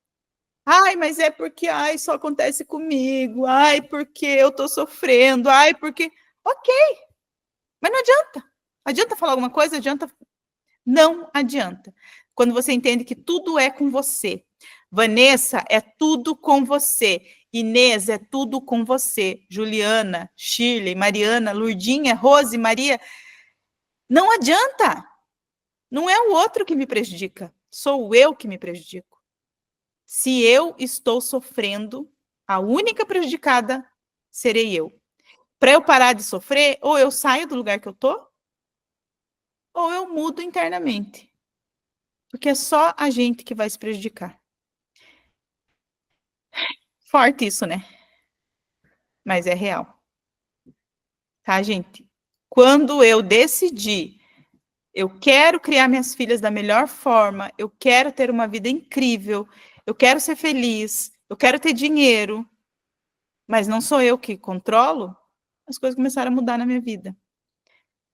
Ai, mas é porque, só acontece comigo, porque eu tô sofrendo, porque... Ok, mas não adianta. Adianta falar alguma coisa? Não adianta. Quando você entende que tudo é com você. Vanessa, é tudo com você. Inês, é tudo com você. Juliana, Shirley, Mariana, Lurdinha, Rose, Maria. Não adianta. Não é o outro que me prejudica. Sou eu que me prejudico. Se eu estou sofrendo, a única prejudicada serei eu. Para eu parar de sofrer, ou eu saio do lugar que eu tô, ou eu mudo internamente. Porque é só a gente que vai se prejudicar. Forte isso, né? Mas é real. Tá, gente? Quando eu decidi, eu quero criar minhas filhas da melhor forma, eu quero ter uma vida incrível, eu quero ser feliz, eu quero ter dinheiro, mas não sou eu que controlo, as coisas começaram a mudar na minha vida.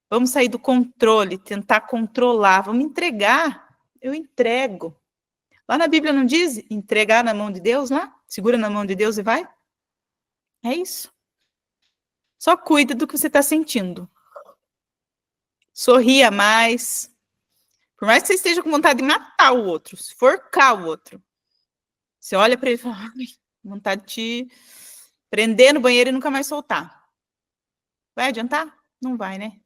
Vamos sair do controle, tentar controlar, vamos entregar. Eu entrego. Lá na Bíblia não diz entregar na mão de Deus lá? Segura na mão de Deus e vai? É isso. Só cuida do que você está sentindo. Sorria mais. Por mais que você esteja com vontade de matar o outro, esforcar o outro. Você olha para ele e fala, vontade de te prender no banheiro e nunca mais soltar. Vai adiantar? Não vai, né?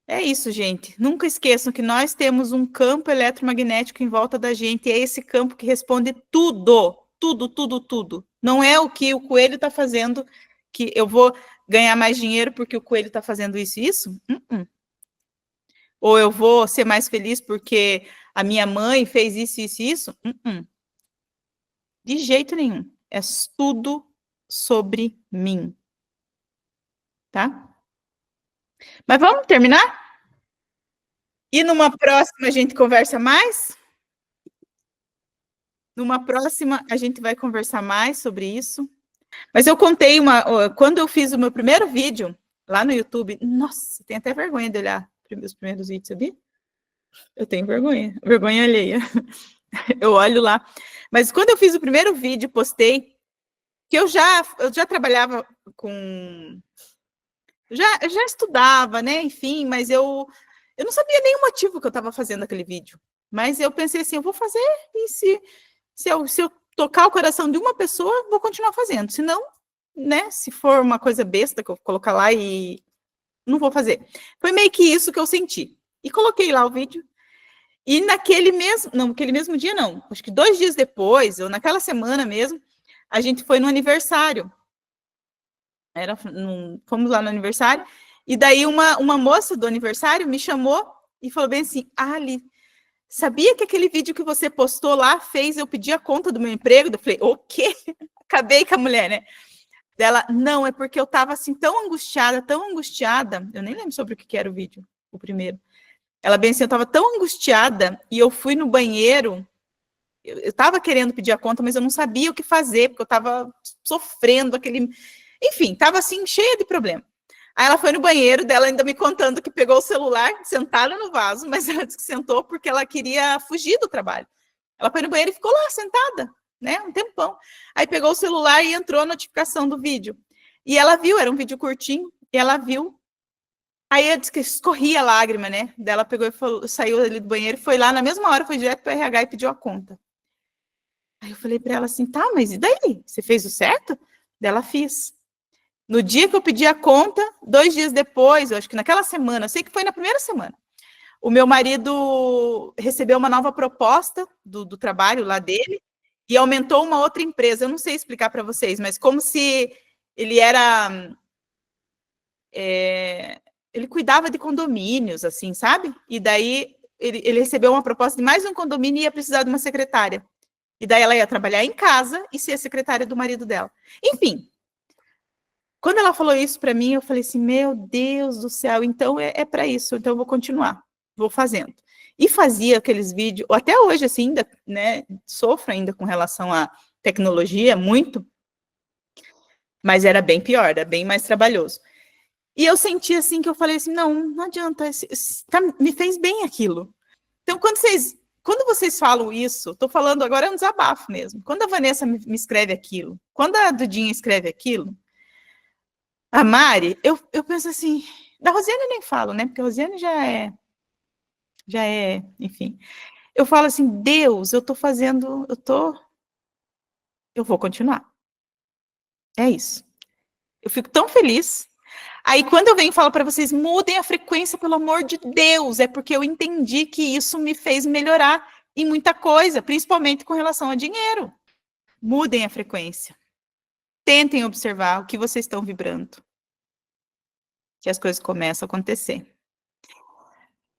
É isso, gente. Nunca esqueçam que nós temos um campo eletromagnético em volta da gente. E é esse campo que responde tudo. Tudo, tudo, tudo. Não é o que o coelho está fazendo, que eu vou ganhar mais dinheiro porque o coelho está fazendo isso e isso. Ou eu vou ser mais feliz porque a minha mãe fez isso, isso e isso. De jeito nenhum. É tudo sobre mim. Tá? Mas vamos terminar? E numa próxima a gente conversa mais? Numa próxima a gente vai conversar mais sobre isso. Mas eu contei quando eu fiz o meu primeiro vídeo lá no YouTube, nossa, tenho até vergonha de olhar os primeiros vídeos, sabia? Eu tenho vergonha alheia. Eu olho lá. Mas quando eu fiz o primeiro vídeo, postei, que eu já trabalhava com... Eu já estudava, né? Enfim, mas eu não sabia nem o motivo que eu estava fazendo aquele vídeo. Mas eu pensei assim, eu vou fazer, e se eu tocar o coração de uma pessoa, vou continuar fazendo. Se não, né? Se for uma coisa besta que eu vou colocar lá e não vou fazer. Foi meio que isso que eu senti. E coloquei lá o vídeo. E naquele mesmo dia não. Acho que 2 dias depois, ou naquela semana mesmo, a gente foi no aniversário. Fomos lá no aniversário, e daí uma moça do aniversário me chamou e falou bem assim, Ali, sabia que aquele vídeo que você postou lá fez eu pedir a conta do meu emprego? Eu falei, o quê? Acabei com a mulher, né? Dela, não, é porque eu estava assim tão angustiada, eu nem lembro sobre o que era o vídeo, o primeiro. Ela bem assim, eu estava tão angustiada, e eu fui no banheiro, eu estava querendo pedir a conta, mas eu não sabia o que fazer, porque eu estava sofrendo aquele... Enfim, estava assim, cheia de problema. Aí ela foi no banheiro dela, ainda me contando que pegou o celular, sentada no vaso, mas ela disse que sentou porque ela queria fugir do trabalho. Ela foi no banheiro e ficou lá, sentada, né, um tempão. Aí pegou o celular e entrou a notificação do vídeo. E ela viu, era um vídeo curtinho, e ela viu. Aí eu disse que escorria a lágrima, né? Daí ela pegou e falou, saiu ali do banheiro, foi lá, na mesma hora, foi direto para o RH e pediu a conta. Aí eu falei para ela assim, tá, mas e daí? Você fez o certo? Daí ela fiz. No dia que eu pedi a conta, 2 dias depois, eu acho que naquela semana, eu sei que foi na primeira semana, o meu marido recebeu uma nova proposta do trabalho lá dele e aumentou uma outra empresa. Eu não sei explicar para vocês, mas como se ele era... ele cuidava de condomínios, assim, sabe? E daí ele recebeu uma proposta de mais um condomínio e ia precisar de uma secretária. E daí ela ia trabalhar em casa e ser a secretária do marido dela. Enfim... Quando ela falou isso para mim, eu falei assim, meu Deus do céu, então é para isso, então eu vou continuar, vou fazendo. E fazia aqueles vídeos, até hoje, assim, ainda, né, sofro ainda com relação à tecnologia, muito, mas era bem pior, era bem mais trabalhoso. E eu senti assim, que eu falei assim, não adianta, me fez bem aquilo. Então, quando vocês falam isso, estou falando agora, é um desabafo mesmo, quando a Vanessa me escreve aquilo, quando a Dudinha escreve aquilo, a Mari, eu penso assim, Da Rosiane eu nem falo, né? Porque a Rosiane já é, enfim. Eu falo assim, Deus, eu vou continuar. É isso. Eu fico tão feliz. Aí quando eu venho e falo para vocês, mudem a frequência, pelo amor de Deus, é porque eu entendi que isso me fez melhorar em muita coisa, principalmente com relação a dinheiro. Mudem a frequência. Tentem observar o que vocês estão vibrando. Que as coisas começam a acontecer.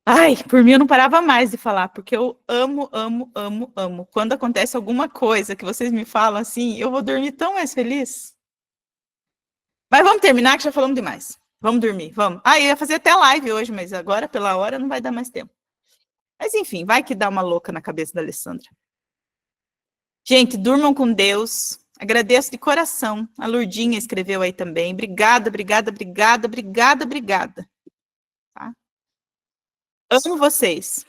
Ai, por mim eu não parava mais de falar, porque eu amo, amo, amo, amo. Quando acontece alguma coisa que vocês me falam assim, eu vou dormir tão mais feliz. Mas vamos terminar, que já falamos demais. Vamos dormir, vamos. Ah, eu ia fazer até live hoje, mas agora, pela hora, não vai dar mais tempo. Mas enfim, vai que dá uma louca na cabeça da Alessandra. Gente, durmam com Deus. Agradeço de coração. A Lurdinha escreveu aí também. Obrigada, obrigada, obrigada, obrigada, obrigada. Tá? Amo vocês.